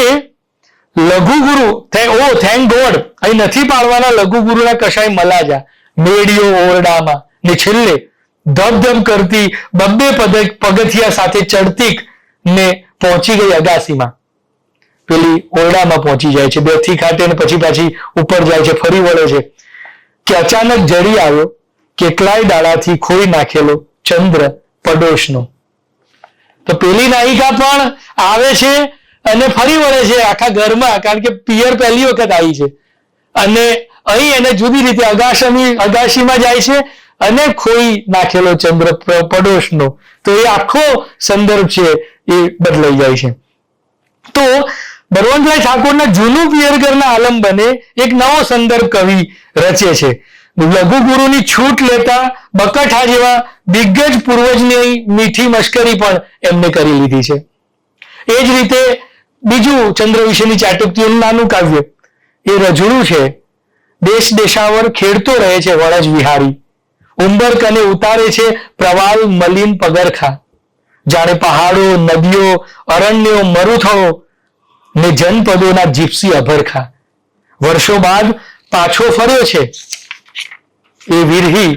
લઘુ ગુરુ ઓ થેન્ક ગોડ અહીં નથી પાડવાના લઘુ ગુરુના કશાય મલાજા, મેડીઓ ઓરડામાં ને છેલ્લે ધબધબ કરતી બબ્બે પગથિયા સાથે ચડતી ને પહોંચી ગઈ અગાસીમાં. પેલી ઓરડામાં પહોંચી જાય છે, બેથી ખાતે ને પછી પાછી ઉપર જાય છે, ફરી વળે છે કે અચાનક જડી આવ્યો કેટલાય દાડાથી ખોઈ નાખેલો ચંદ્ર પડોશનો. તો પેલી નાયિકા પણ આવે છે અને ફરી વળે છે આખા ઘરમાં, કારણ કે પિયર પહેલી વખત આવી છે અને અહીં એને જુદી રીતે અગાશીમાં જાય છે અને ખોઈ નાખેલો ચંદ્ર પડોશનો. તો એ આખો સંદર્ભ છે એ બદલાઈ જાય છે. તો બળવંતરાય ઠાકોરના જૂનું પિયરઘરના આલંબને એક નવો સંદર્ભ કવિ રચે છે. લઘુ ગુરુની છૂટ લેતા બકઠા જેવા દિગ્ગજ પૂર્વજની મીઠી મશ્કરી પણ એમને કરી લીધી છે. એ જ રીતે બીજું ચંદ્ર વિશેની ચાટુક્તિઓનું નાનું કાવ્ય એ રજૂડું છે. દેશ દેશાવર ખેડતો રહે છે વળજ વિહારી, ઉંબર કને ઉતારે છે પ્રવાલ મલિન પગરખા, જાણે પહાડો નદીઓ અરણ્યો મરુથળો ને જનપદોના જીપ્સી અભરખા. વર્ષો બાદ પાછો ફર્યો છે એ વિરહી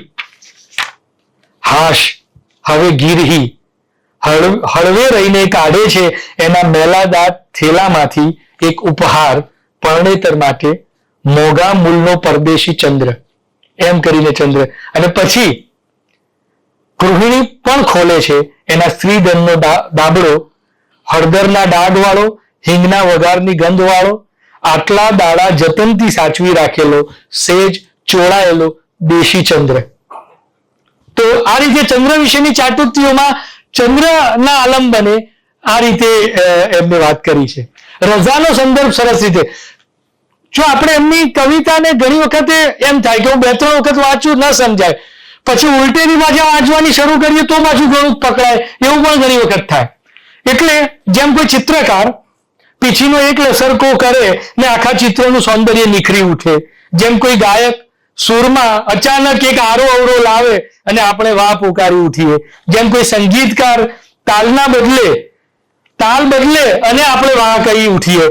હાશ હવે ગીરહી, હળવે રહીને કાઢે છે એના મેલાદાત થેલામાંથી એક ઉપહાર પરણેતર માટે, મોગા મૂલનો પરદેશી ચંદ્ર. એમ કરીને ચંદ્ર અને પછી ગૃહિણી પણ ખોલે છે એના સ્ત્રીધનનો દાબડો, હળદરના ડાઘ વાળો, હિંગના વઘારની ગંધ વાળો, આટલા દાડા જતનથી સાચવી રાખેલો સેજ ચોળાયેલો દેશી ચંદ્ર. તો આ રીતે ચંદ્ર વિશેની ચાટુક્તિઓમાં ચંદ્રના આલંબને આ રીતે એમને વાત કરી છે. રજાનો સંદર્ભ સરસ રીતે, જો આપણે એમની કવિતાને ઘણી વખતે એમ થાય કે હું 2-3 વખત વાંચું ન સમજાય, પછી ઉલટેની પાછા વાંચવાની શરૂ કરીએ તો પાછું ઘણું પકડાય, એવું પણ ઘણી વખત થાય. એટલે જેમ કોઈ ચિત્રકાર પીછીનો એક લસરકો કરે ને આખા ચિત્રનું સૌંદર્ય નિખરી ઉઠે, જેમ કોઈ ગાયક સુરમાં અચાનક એક આરો અવરો લાવે અને આપણે વાહ પોકારી ઉઠીએ, જેમ કોઈ સંગીતકાર તાલ બદલે અને આપણે વાહ કહી ઉઠીએ,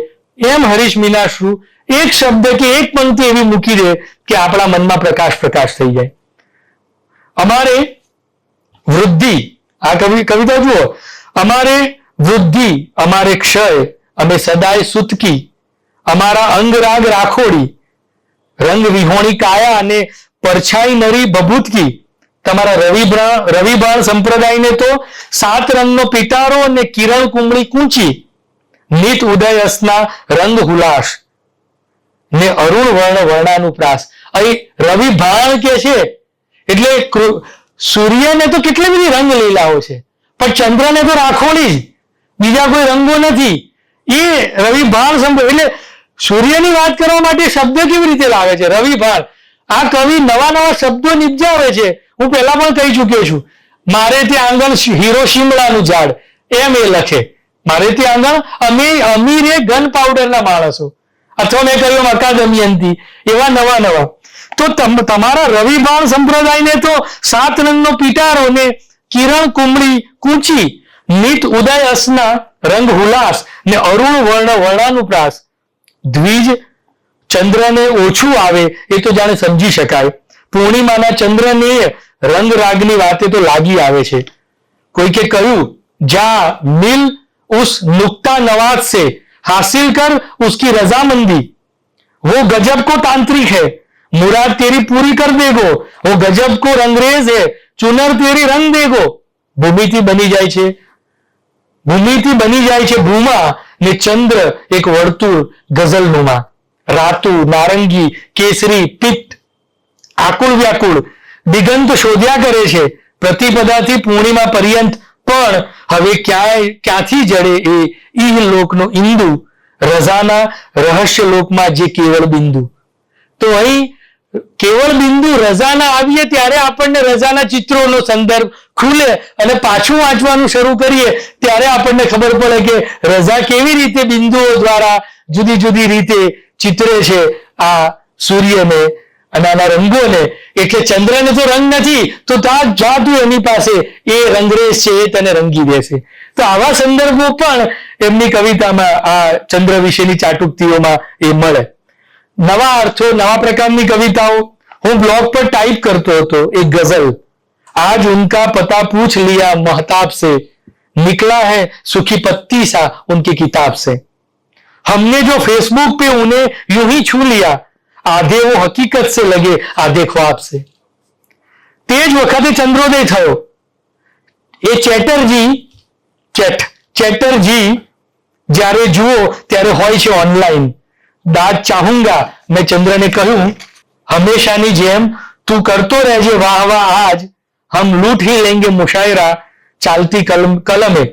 એમ હરીશ મીનાશ્રુ એક શબ્દ કે એક પંક્તિ એવી મૂકી દે કે આપણા મનમાં પ્રકાશ થઈ જાય. અમારે વૃદ્ધિ, આ કવિતા જુઓ, અમારે વૃદ્ધિ અમારે ક્ષય અમે સદાય સુતકી, અમારા અંગરાગ રાખોડી, રંગ વિહોણી કાયા અને પરછાઈ નરી ભભૂતકી, તમારા રવિભાણ સંપ્રદાયને તો 7 રંગનો પિટારો અને કિરણ કુમળી કૂંચી, નિત ઉદયસના રંગ હુલાસ ને અરુણ વર્ણાનુપ્રાસ. અહીં રવિભાણ કે છે એટલે સૂર્યને તો કેટલી બધી રંગ લીલાઓ છે, પણ ચંદ્રને તો રાખોડી જ, બીજા કોઈ રંગો નથી. એ રવિભાણ સંભવ એટલે સૂર્યની વાત કરવા માટે શબ્દ કેવી રીતે લાવે છે રવિભાણ. આ કવિ નવા નવા શબ્દો નિપજાવે છે. હું પહેલા પણ કહી ચુક્યો છું, મારે ત્યાં આંગણ હીરો શિમલાનું ઝાડ એમ એ લખે. મારે ત્યાં આંગણ અમીરે ગન પાવડરના માણસો, અથવા મેં કહ્યું અકાદમિયંતી, એવા નવા નવા. તો તમારા રવિભાણ સંપ્રદાયને તો 7 રંગનો પિટારો ને કિરણ કુમળી કૂંચી નિત ઉદય અસના રંગ હુલાસ ને અરુણ વર્ણ વર્ણાનુપ્રાસ. દ્વિજ ચંદ્રને ઓછું આવે એ તો જાણે સમજી શકાય. પૂર્ણિમાના ચંદ્રને રંગ રાગની વાતે તો લાગી આવે છે. કોઈકે કહ્યું જા મિલ उस नुक्ता नवाज से हासिल कर उसकी रजामंदी, वो गजब को तांत्रिक है मुराद तेरी पूरी कर देगो, वो गजब को रंगरेज है चुनर तेरी रंग देगो. ભૂમિથી બની જાય છે ભૂમા ને ચંદ્ર એક વર્તુળ ગઝલનુમા. રાતુ નારંગી કેસરી પિત્ત આકુળ વ્યાકુળ દિગંત શોધ્યા કરે છે પ્રતિપદાથી પૂર્ણિમા પર્યંત. પણ હવે ક્યાંથી જડે એ ઈહ લોકનો ઇન્દુ, રઝાના રહસ્ય લોકમાં જે કેવળ બિંદુ. તો અહીં કેવળ બિંદુ રઝાના આવીએ ત્યારે આપણને રઝાના ચિત્રોનો સંદર્ભ ખુલે અને પાછું વાંચવાનું શરૂ કરીએ ત્યારે આપણને ખબર પડે કે રઝા કેવી રીતે બિંદુઓ દ્વારા જુદી જુદી રીતે ચિત્રે છે આ સૂર્યને અને આના રંગોને. એટલે ચંદ્રને તો રંગ નથી, તો જાદુ એની પાસે એ રંગરેશ છે, એ તને રંગી દેશે. તો આવા સંદર્ભો પણ એમની કવિતામાં આ ચંદ્ર વિશેની ચાટુક્તિઓમાં એ મળે. નવા અર્થો, નવા પ્રકારની કવિતાઓ. હું બ્લોગ પર ટાઈપ કરતો હતો એક ગઝલ, आज उनका पता पूछ लिया महताब से, निकला है सुखी पत्ती सा उनकी किताब से. हमने जो फेसबुक पे उन्हें यूं ही छू लिया, आधे वो हकीकत से लगे आधे ख्वाब से. તે જ વખતે ચંદ્રોદય થયો. એ ચેટરજી જ્યારે જુઓ ત્યારે હોય છે ઓનલાઈન. દાદ ચાહુંગા, મેં ચંદ્રને કહ્યું હંમેશાની જેમ તું કરતો રહેજે વાહ વાહ આજ, હમ લૂંટ ही लेंगे मुशायरा ચાલતી કલમે.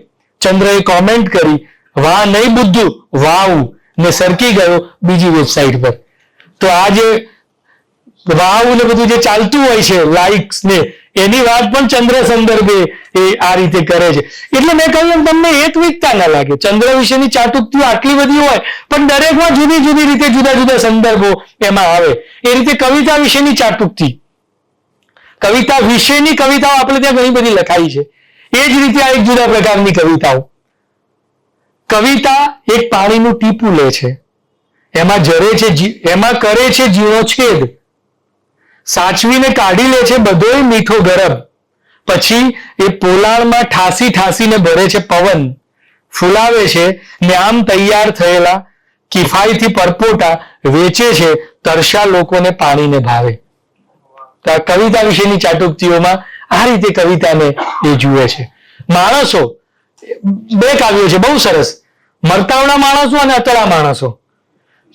ચંદ્રએ કોમેન્ટ કરી વાહ નહીં બુદ્ધુ વાવ, ને સરકી ગયો બીજી વેબસાઇટ પર. તો આ જે વાવ ને બધું જે ચાલતું હોય છે લાઇક્સ ને એની વાત પણ ચંદ્ર સંદર્ભે એ આ રીતે કરે છે. એટલે મેં કહ્યું તમને એકવિકતા ના લાગે. ચંદ્ર વિશેની ચાટુક્તિઓ આટલી બધી હોય પણ દરેકમાં જુદી જુદી રીતે જુદા જુદા સંદર્ભો એમાં આવે. એ રીતે કવિતા વિશેની ચાટુક્તિ, કવિતા વિશેની કવિતાઓ આપણે ત્યાં ઘણી બધી લખાઈ છે. એ જ રીતે આ એક જુદા પ્રકારની કવિતાઓ. કવિતા એક પાણીનું ટીપું લે છે, એમાં કરે છે ઝીણો છેદ, સાચવીને કાઢી લે છે બધોય મીઠો ગરબ. પછી એ પોલાણમાં ઠાસીને ભરે છે પવન, ફૂલાવે છે ને આમ તૈયાર થયેલા કિફાયતી પરપોટા વેચે છે તરસા લોકોને પાણીને ભાવે. તો આ કવિતા વિશેની ચાટુક્તિઓમાં આ રીતે કવિતાને એ જુએ છે. માણસો, 2 કાવ્યો છે બહુ સરસ, મરતાવના માણસો અને અતળા માણસો.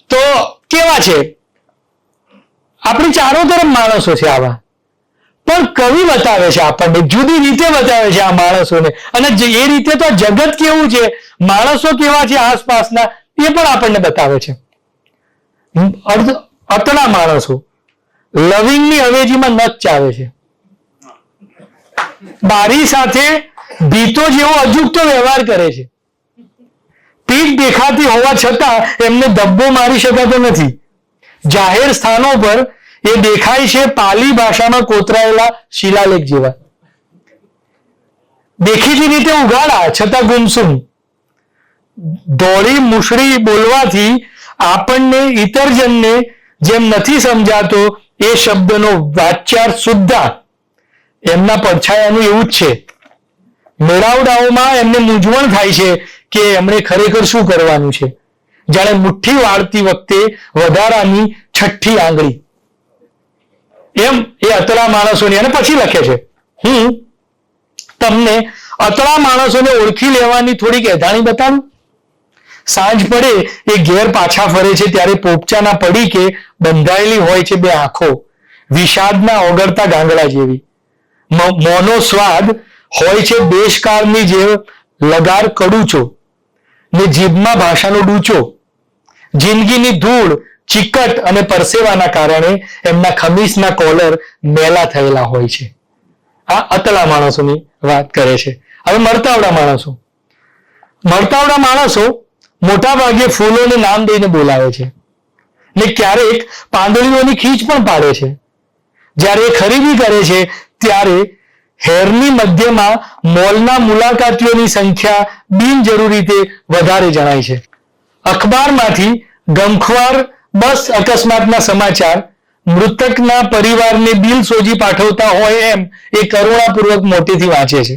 તો કેવા છે? આપણી ચારો તરફ માણસો છે આવા, પણ કવિ બતાવે છે આપણને જુદી રીતે બતાવે છે આ માણસોને. અને એ રીતે તો જગત કેવું છે, માણસો કેવા છે આસપાસના એ પણ આપણને બતાવે છે. અતળા માણસો લવિંગની અવેજીમાં નખ ચાવે છે, બારી સાથે ભીતો જેવો અજુકતો વ્યવહાર કરે છે, પીઠ દેખાતી હોવા છતાં એમને ધબ્બો મારી શકાતો નથી. જાહેર સ્થાનો પર એ દેખાય છે પાલી ભાષામાં કોતરાયેલા શિલાલેખ જેવા, દેખીતી રીતે ઉઘાડા છતાં ગુમસુમ. ધોળી મુશડી બોલવાથી આપણને ઇતરજનને જેમ નથી સમજાતો એ શબ્દનો વાચ્યાર્થ સુદ્ધા એમના પડછાયાનું એવું જ છે. મેળાવડાઓમાં એમને મૂંઝવણ થાય છે કે એમણે ખરેખર શું કરવાનું છે, જાણે મુઠ્ઠી વાળતી વખતે વધારાની 6ઠ્ઠી આંગળી. એમ એ અતળા માણસોની. અને પછી લખે છે હું તમને અતળા માણસોને ઓળખી લેવાની થોડીક એધાણી બતાડું. સાંજ પડે એ ઘેર પાછા ફરે છે ત્યારે પોપચાના પડીકે બંધાયેલી હોય છે 2 આંખો, વિષાદના ઓગળતા ગાંગડા જેવી. મોનો સ્વાદ હોય છે દેશકાળની જેમ લગાર કડુચો ને જીભમાં ભાષાનો ડૂચો. જિંદગીની ધૂળ ચીકટ અને પરસેવાના કારણે એમના ખમીસના કોલર મેલા થયેલા હોય છે. આ અતળા માણસોની વાત કરે છે. હવે મળતાવડા માણસો મોટા ભાગે ફૂલોને નામ દઈને બોલાવે છે ને ક્યારેક પાંદડીઓની ખીચ પણ પાડે છે. જ્યારે એ ખરીદી કરે છે ત્યારે હેરની મધ્યમાં મોલના મુલાકાતીઓની સંખ્યા બિનજરૂરી રીતે વધારે જણાય છે. અખબારમાંથી ગમખ્વાર બસ અકસ્માતના સમાચાર મૃતકના પરિવારને દિલ સોજી પાઠવતા હોય એમ એ કરુણાપૂર્વક મોટેથી વાંચે છે.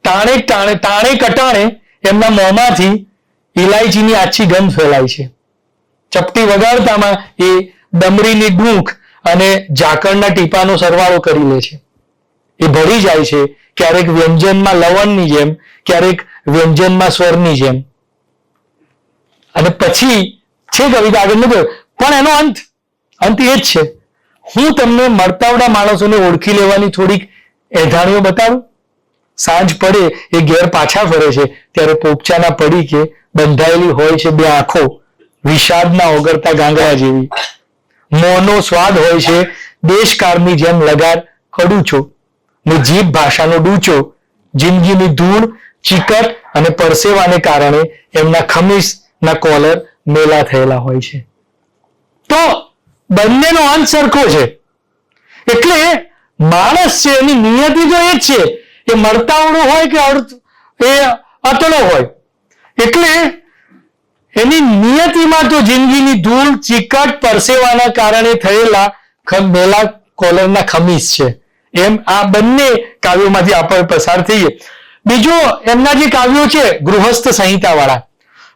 તાણે કટાણે એમના મોંમાંથી ઇલાયચીની આછી ગંધ ફેલાય છે. ચપટી વગાડતામાં એ ડમરીની ડૂંખ અને ઝાકળના ટીપાનો સરવાળો કરી લે છે. એ ભળી જાય છે, ક્યારેક વ્યંજનમાં લવણની જેમ, ક્યારેક વ્યંજનમાં સ્વરની જેમ. અને પછી છે કવિતા આગળ નથી, પણ એનો અંત એ જ છે. હું તમને મળતાવડા માણસોને ઓળખી લેવાની થોડીક એધાણીઓ બતાવું. સાંજ પડે એ ઘેર પાછા ફરે છે ત્યારે પોપચાના પડીકે બંધાયેલી હોય છે બે આંખો વિષાદના ઓગળતા ગાંગડા જેવી. મોંનો સ્વાદ હોય છે દેશકાળની જેમ લગાર કડુચો ને જીભ ભાષાનો ડૂચો. જિંદગીની ધૂળ ચીકટ અને પરસેવાને કારણે એમના ખમીસના કોલર મેલા થયેલા હોય છે. તો બંનેનો અંત સરખો છે. એટલે માણસ છે એની નિયતિ તો એ જ છે, એ મળતાવડો હોય કે એ અતળો હોય. એટલે એની નિયતિમાં તો જિંદગીની ધૂળ ચીકટ પરસેવાના કારણે થયેલા મેલા કોલરના ખમીસ છે. એમ આ બંને કાવ્યોમાંથી આપણે પસાર થઈએ. બીજો એમના જે કાવ્યો છે ગૃહસ્થ સંહિતા વાળા,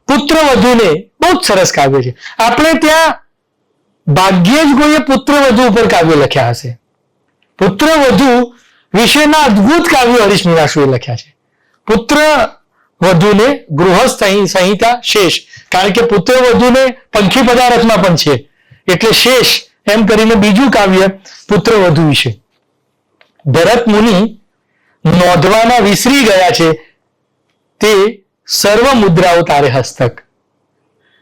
પુત્રવધુને બહુ જ સરસ કાવ્ય છે. આપણે ત્યાં ભાગ્યે જ કોઈએ પુત્રવધુ ઉપર કાવ્ય લખ્યા હશે. પુત્રવધુ વિશેના અદભુત કાવ્યો હરીશ મીનાશુએ લખ્યા છે. પુત્ર વધુને ગૃહસ્થ સંહિતા શેષ, કારણ કે પુત્ર વધુને પંખી પદાર્થમાં પણ છે એટલે શેષ એમ કરીને બીજું કાવ્ય પુત્ર વધુ વિશે. ભરત મુનિ નોંધવાના વિસરી ગયા છે તે સર્વ મુદ્રાઓ તારે હસ્તક.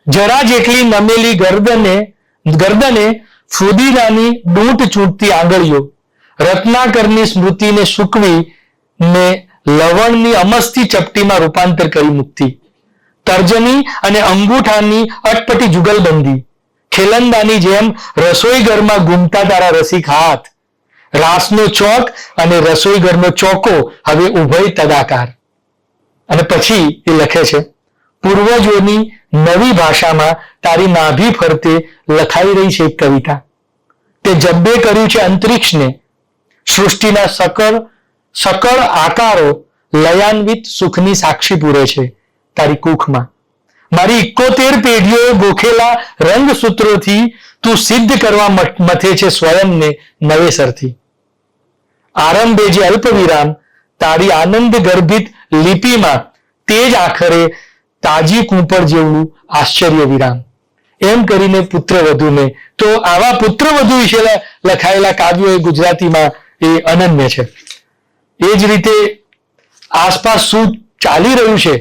જરા જેટલી નમેલી ગરદને ફુદીનાની ડૂંટ ચૂંટતી આંગળીઓ, રત્નાકરની સ્મૃતિને સૂકવી ને લવણની અમસ્તી ચપટીમાં રૂપાંતર કરી મૂકતી. તર્જની અને અંગૂઠાની અટપટી જુગલબંધી, ખેલંદાની જેમ રસોઈ ઘરમાં ઘૂમતા તારા રસિક હાથ, રાસનો ચોક અને રસોઈ ઘરનો ચોકો હવે ઉભય તદાકાર. અને પછી એ લખે છે, પૂર્વજોની નવી ભાષામાં તારી નાભી ફરતે લખાઈ રહી છે એક કવિતા. તે જબ્બે કર્યું છે અંતરિક્ષને, સૃષ્ટિના સકળ આકારો લયાન્વિત સુખની સાક્ષી પૂરે છે તારી કુખમાં. મારી 71 પેઢીઓએ ગોખેલા રંગસૂત્રોથી તું સિદ્ધ કરવા મથે છે સ્વયંને નવેસરથી. આરંભે જે અલ્પ વિરામ તારી આનંદ ગર્ભિત લિપિમાં, તે જ આખરે તાજી કુંપળ જેવું આશ્ચર્ય વિરામ. એમ કરીને પુત્રવધુને, તો આવા પુત્રવધુ વિશે લખાયેલા કાવ્યો એ ગુજરાતીમાં એ અનન્ય છે. એ જ રીતે આસપાસ શું ચાલી રહ્યું છે,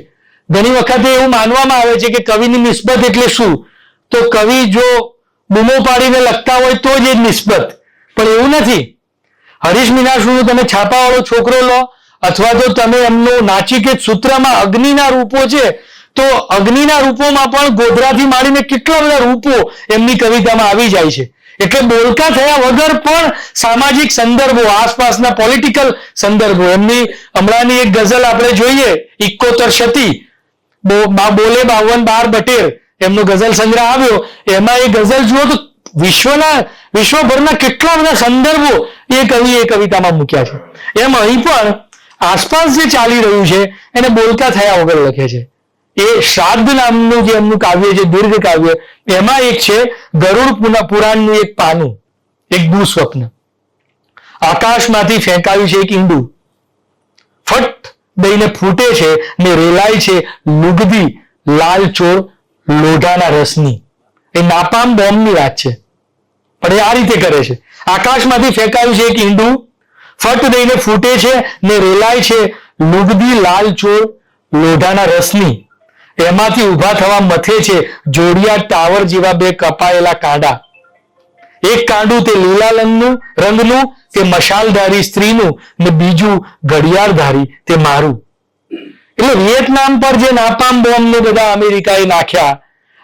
ઘણી વખતે એવું માનવામાં આવે છે કે કવિની નિસ્બત એટલે શું, તો કવિ જો બૂમો પાડીને લખતા હોય તો જ એ નિસ્બત, પણ એવું નથી. હરીશ મીનાશુનું તમે છાપાવાળો છોકરો લો અથવા તો તમે એમનું નાચિકેત સૂત્રમાં અગ્નિના રૂપો છે, તો અગ્નિના રૂપોમાં પણ ગોધરાથી માંડીને કેટલા બધા રૂપો એમની કવિતામાં આવી જાય છે. એટલે બોલકા થયા વગર પણ સામાજિક સંદર્ભો, આસપાસના પોલિટિકલ સંદર્ભો. એમની હમણાંની એક ગઝલ આપણે જોઈએ 71 શતી, બોલે 52 બટેર, એમનો ગઝલ સંગ્રહ આવ્યો, એમાં એ ગઝલ જુઓ તો વિશ્વભરના કેટલા બધા સંદર્ભો એ કવિએ કવિતામાં મૂક્યા છે. એમ અહીં પણ આસપાસ જે ચાલી રહ્યું છે એને બોલકા થયા વગર લખે છે. એ શ્રાદ્ધ નામનું જે એમનું કાવ્ય છે, દીર્ઘ કાવ્ય, એમાં એક છે ગરુડ પુરાણનું એક પાનું, એક દુસ્વપ્ન. આકાશમાંથી ફેંકાયું છે એક ઈંડું, ફટ દઈને ફૂટે છે ને રેલાય છે લુગદી લાલ ચોર લોઢાના રસની. એ નાપામ બોમ્બની વાત છે, પણ એ આ રીતે કરે છે. આકાશમાંથી ફેંકાયું છે એક ઈંડું, ફટ દઈને ફૂટે છે ને રેલાય છે લુગદી લાલ ચોળ લોઢાના રસની. એમાંથી ઊભા થવા મથે છે જોડિયા ટાવર જેવા બે કપાયેલા કાંડા. એક કાંડું તે લીલા રંગનું તે મશાલધારી સ્ત્રીનું ને બીજું ઘડિયાળધારી તે મારું. એટલે વિયેટનામ પર જે નાપામ બોમ્બ ને બધા અમેરિકાએ નાખ્યા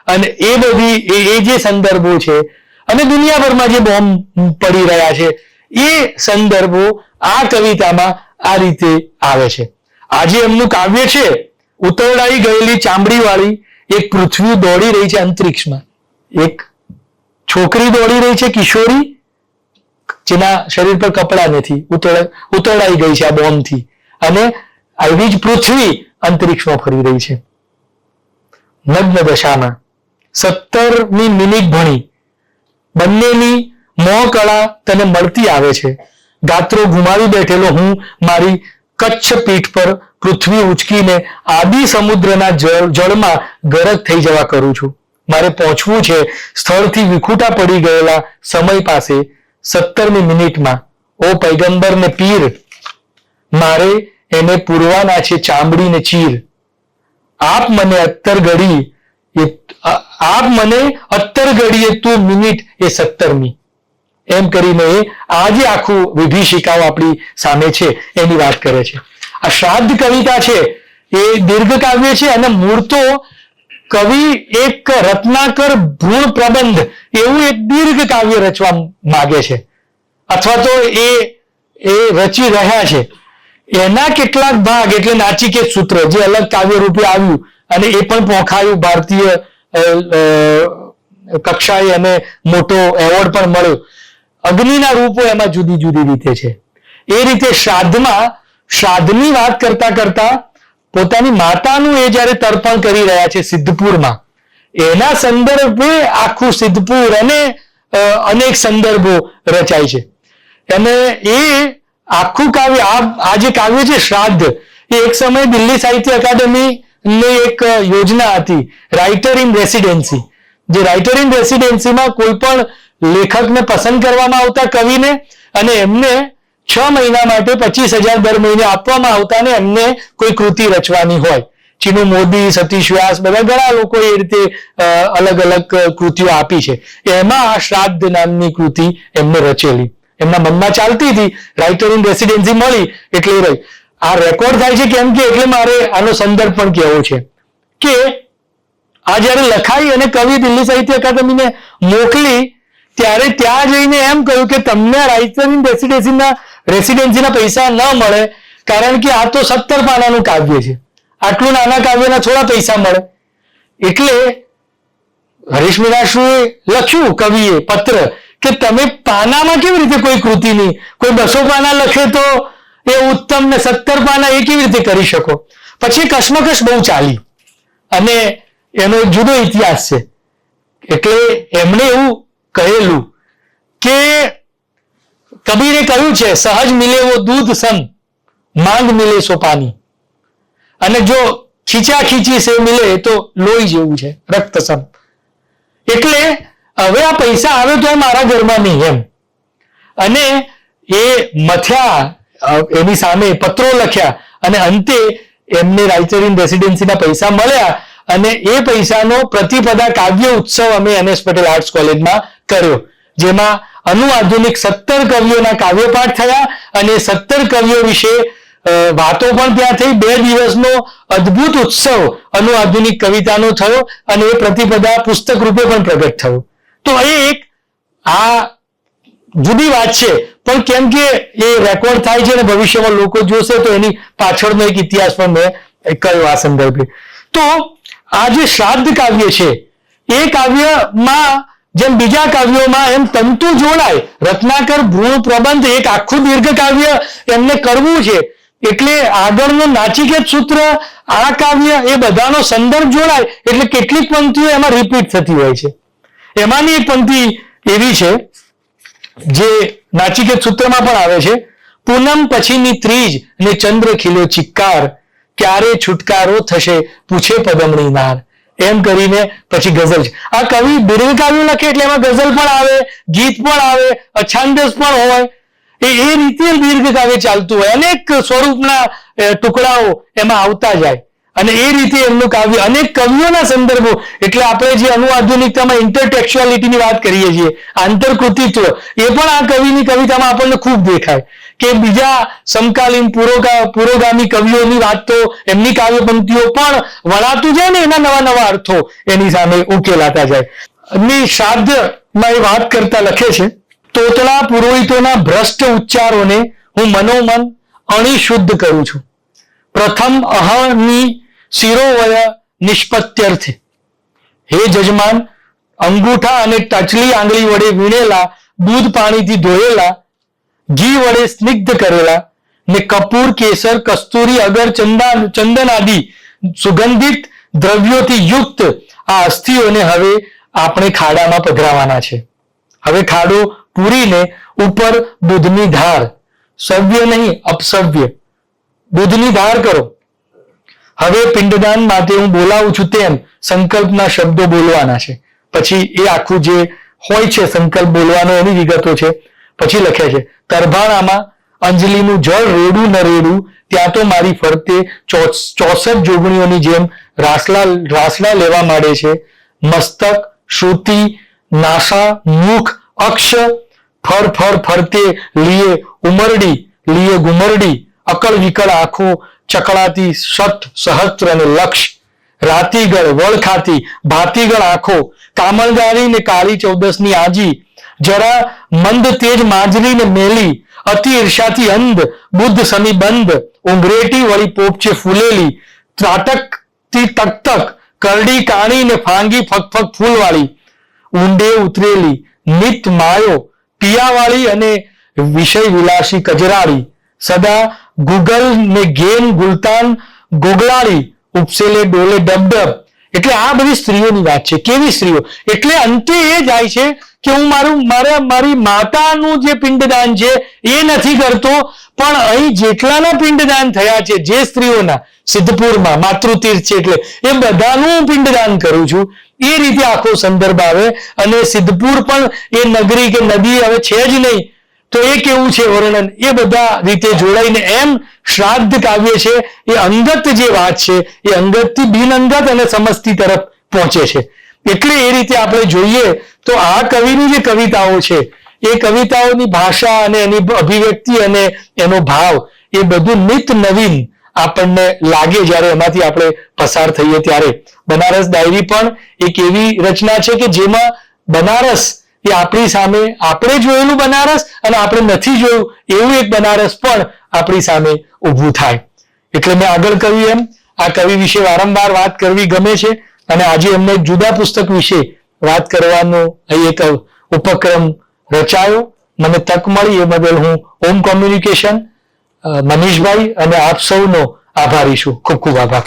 અને એ બધી એ જે સંદર્ભો છે અને દુનિયાભરમાં જે બોમ્બ પડી રહ્યા છે એ સંદર્ભો આ કવિતામાં આ રીતે આવે છે. આજે એમનું કાવ્ય છે ઉતરડાઈ ગયેલી ચામડી વાળી એક પૃથ્વી દોડી રહી છે અંતરિક્ષમાં. એક છોકરી દોડી રહી છે, કિશોરી, જેના શરીર પર કપડા નથી, ઉતરડાઈ ગઈ છે આ બોમ્બથી, અને આવી જ પૃથ્વી અંતરિક્ષમાં ફરી રહી છે નગ્ન દશામાં. 17મી મિનિટ ભણી બંનેની મોં કળા તને મળતી આવે છે. ગાત્રો ગુમાવી બેઠેલો હું મારી કચ્છ પીઠ પર પૃથ્વી ઉચકીને આદિ સમુદ્રના જળમાં ગરક થઈ જવા કરું છું. મારે પહોંચવું છે સ્થળથી વિખૂટા પડી ગયેલા સમય પાસે 17મી મિનિટમાં. ઓ પૈગંબર ને પીર, મારે એને પૂરવાના છે ચામડી ને ચીર. આપ મને અત્તર ઘડીએ તું મિનિટ એ 17મી. એમ કરીને આ જે આખું વિભીષિકાઓ આપણી સામે છે એની વાત કરે છે. આ શ્રાદ્ધ કવિતા છે એ દીર્ઘ કાવ્ય છે અને મૂળ તો કવિ એક રત્નાકર ભ્રૂણ પ્રબંધ એવું એક દીર્ઘ કાવ્ય રચવા માગે છે અથવા તો એ રચી રહ્યા છે. એના કેટલાક ભાગ એટલે નાચિકેત સૂત્ર જે અલગ કાવ્ય રૂપે આવ્યું અને એ પણ પોખાયું, ભારતીય કક્ષાએ અને મોટો એવોર્ડ પણ મળ્યો. અગ્નિના રૂપો એમાં જુદી જુદી રીતે છે. એ રીતે શ્રાદ્ધની વાત કરતા કરતા પોતાની માતાનું એ જ્યારે તર્પણ કરી રહ્યા છે સિદ્ધપુરમાં, એના સંદર્ભે આખું સિદ્ધપુર અને અનેક સંદર્ભો રચાય છે. અને એ આખું કાવ્ય આ જે કાવ્ય છે શ્રાદ્ધ, એ એક સમયે દિલ્હી સાહિત્ય અકાદમી ની એક યોજના હતી, રાઇટર ઇન રેસિડેન્સી. જે રાઇટર ઇન રેસિડેન્સીમાં કોઈ પણ લેખકને પસંદ કરવામાં આવતા કવિને અને એમને 6 મહિના માટે 25,000 દર મહિને આપવામાં આવતા અને એમને કોઈ કૃતિ રચવાની હોય. ચીનુ મોદી, સતીશ વ્યાસ, બધા ઘણા લોકો એ રીતે અલગ અલગ કૃતિઓ આપી છે. એમાં આ શ્રાદ્ધ નામની કૃતિ એમને રચેલી, એમના મનમાં ચાલતી હતી, રાઇટર ઇન રેસિડેન્સી મળી એટલે રહી. આ રેકોર્ડ થાય છે કેમ કે એટલે મારે આનો સંદર્ભ પણ કહેવો છે કે આ જયારે લખાઈ અને કવિ દિલ્હી સાહિત્ય અકાદમીને મોકલી ત્યારે ત્યાં જઈને એમ કહ્યું કે તમને રાઇટર ઇન રેસિડેન્સીના પૈસા ન મળે કારણ કે આ તો 17 પાનાનું કાવ્ય છે, આટલું નાના કાવ્યના થોડા પૈસા મળે. એટલે હરીશ મીનાશ્રુએ લખ્યું કવિએ પત્ર કે તમે પાનામાં કેવી રીતે કોઈ કૃતિની, કોઈ 200 પાના લખે તો એ ઉત્તમ ને 17 પાના એ કેવી રીતે કરી શકો. પછી કશ્મકશ બહુ ચાલી અને એનો એક જુદો ઇતિહાસ છે. એટલે એમણે એવું કહેલું કે કબીરે કહ્યું છે સહજ મિલે વો દૂધ સમ માંગ મિલે સો પાની, અને જો ખીચા ખીચી સે મિલે તો લોહી જેવું છે રક્ત સમ. એટલે હવે આ પૈસા આવે તો મારા ઘરમાં નહીં એમ. અને એ મથ્યા, એની સામે પત્રો લખ્યા અને અંતે એમને રાઇટર ઇન રેસિડેન્સીના પૈસા મળ્યા અને એ પૈસાનો પ્રતિપદા કાવ્ય ઉત્સવ અમે NS પટેલ આર્ટ્સ કોલેજમાં કર્યો, જેમાં અનુઆધુનિક 17 કવિઓના કાવ્યપાઠ થયા અને 17 કવિઓ વિશે વાતો પણ ત્યાં થઈ. 2 દિવસનો અદ્ભુત ઉત્સવ અનુઆધુનિક કવિતાનો થયો અને એ પ્રતિપદા પુસ્તક રૂપે પણ પ્રગટ થયો. તો એ એક આ જુદી વાત છે, પણ કેમ કે એ રેકોર્ડ થાય છે અને ભવિષ્યમાં લોકો જોશે તો એની પાછળનો એક ઇતિહાસ પણ મેં કહ્યો આ સંદર્ભે. તો આ જે શ્રાદ્ધ કાવ્ય છે એ કાવ્યમાં જેમ બીજા કાવ્યોમાં એમ તંતુ જોડાય, રત્નાકર ભ્રૂણ પ્રબંધ એક આખું દીર્ઘ કાવ્ય એમને કરવું છે એટલે આગળનું નાચિકેત સૂત્ર, આ કાવ્ય, એ બધાનો સંદર્ભ જોડાય એટલે કેટલીક પંક્તિઓ એમાં રિપીટ થતી હોય છે. એમાંની એક પંક્તિ એવી છે જે નાચિકેત સૂત્રમાં પણ આવે છે, પૂનમ પછીની ત્રીજ ને ચંદ્ર ખીલ્યો ચિક્કાર, ક્યારે છુટકારો થશે પૂછે પદમણી નાર. એમ કરીને પછી ગઝલ છે. આ કવિ દીર્ઘ કાવ્યો લખે એટલે એમાં ગઝલ પણ આવે, ગીત પણ આવે, અછાંદસ પણ હોય. એ રીતે દીર્ઘ કાવ્ય ચાલતું હોય. અનેક સ્વરૂપના ટુકડાઓ એમાં આવતા જાય અને એ રીતે એમનું કાવ્ય અનેક કવિઓના સંદર્ભો. એટલે આપણે જે અનુઆધુનિકતામાં ઇન્ટરટેક્ચ્યુઆલિટીની વાત કરીએ છીએ, આંતરકૃતિત્વ, એ પણ આ કવિની કવિતામાં આપણને ખૂબ દેખાય કે બીજા સમકાલીન પુરોગામી કવિઓની વાત તો એમની કાવ્ય પંક્તિઓ પણ વળાતું જાય ને એના નવા નવા અર્થો એની સામે ઉકેલાતા જાય. એમની શ્રાદ્ધમાં એ વાત કરતા લખે છે, તોતળા પુરોહિતોના ભ્રષ્ટ ઉચ્ચારોને હું મનોમન અણિશુદ્ધ કરું છું. પ્રથમ અહની શિરોવય નિષ્પત્યર્થે. હે જજમાન, અંગૂઠા અને ટચલી આંગળી વડે વીણેલા, દૂધ પાણીથી ધોયેલા, ઘી વડે સ્નિગ્ધ કરેલા ને કપૂર, કેસર, કસ્તુરી, અગર, ચંદન આદિ સુગંધિત દ્રવ્યોથી યુક્ત આ અસ્થિઓને હવે આપણે ખાડામાં પધરાવાના છે. હવે ખાડો પૂરીને ઉપર દૂધની ધાર, સવ્ય નહીં અપસવ્ય, દૂધની ધાર કરો. હવે પિંડદાન માટે હું બોલાવું છું તેમ સંકલ્પના શબ્દો બોલવાના છે. પછી એ આખું જે હોય છે સંકલ્પ બોલવાનો એની વિગતો છે. પછી લખે છે, તરભાણામાં અંજલિનું જળ રેડું ન રેડું, ત્યાં તો મારી ફરતે 64 જોગણીઓની જેમ રાસડા લેવા માંડે છે. મસ્તક, શ્રુતિ, નાસા, મુખ, અક્ષ, ફરતે લીએ ઉમરડી, લીએ ગુમરડી, અકળ વિકળ આંખો, ચકળાતી શત સહસ્ત્ર અને લક્ષ, રાતીગળ, વળખાતી, ભાતીગળ આંખો, કામળદારી ને કાળી 14ની આજી, જરા મંદ તેજ માંજરી ને મેલી, અતિ ઈર્ષાથી અંધ, બુદ્ધ સમી બંધ, ઉંઘરેટી વળી પોપચે ફૂલેલી, ત્રાટકથી તકતક, કરડી કાણી ને ફાંગી ફકફક ફૂલવાળી, ઊંડે ઉતરેલી, નિત માયો, પિયાવાળી અને વિષય વિલાસી કજરાળી, સદા ગુગલ ને ગેન ગુલતાન ગોગલાળી, ઉપસેલે ડોલે ડબડબ. એટલે આ બધી સ્ત્રીઓની વાત છે. કેવી સ્ત્રીઓ? એટલે અંતે એ જાય છે કે હું મારી માતાનું જે પિંડદાન છે એ નથી કરતો, પણ અહીં જેટલાના પિંડદાન થયા છે જે સ્ત્રીઓના સિદ્ધપુરમાં માતૃતીર્થ છે એટલે એ બધાનું હું પિંડદાન કરું છું. એ રીતે આખો સંદર્ભ આવે. અને સિદ્ધપુર પણ એ નગરી કે નદી હવે છે જ નહીં તો એ કેવું છે વર્ણન, એ બધા રીતે જોડાઈને એમ શ્રાદ્ધ કાવ્ય છે એ અંગત જે વાત છે એ અંગતથી બિન અંગત અને સમસ્તી તરફ પહોંચે છે. એટલે એ રીતે આપણે જોઈએ તો આ કવિની જે કવિતાઓ છે એ કવિતાઓની ભાષા અને એની અભિવ્યક્તિ અને એનો ભાવ એ બધું નિત નવીન આપણને લાગે જ્યારે એમાંથી આપણે પસાર થઈએ ત્યારે. બનારસ ડાયરી પણ એક એવી રચના છે કે જેમાં બનારસ એ આપણી સામે, આપણે જોયેલું બનારસ અને આપણે નથી જોયું એવું એક બનારસ પણ આપણી સામે ઊભું થાય. એટલે મેં આગળ કહ્યું એમ આ કવિ વિશે વારંવાર વાત કરવી ગમે છે અને આજે એમને એક જુદા પુસ્તક વિશે વાત કરવાનો અહીં એક ઉપક્રમ રચાયો. મને તક મળી એ બદલ હું ઓમ કોમ્યુનિકેશન, મનીષભાઈ અને આપ સૌનો આભારી છું. ખૂબ ખૂબ આભાર.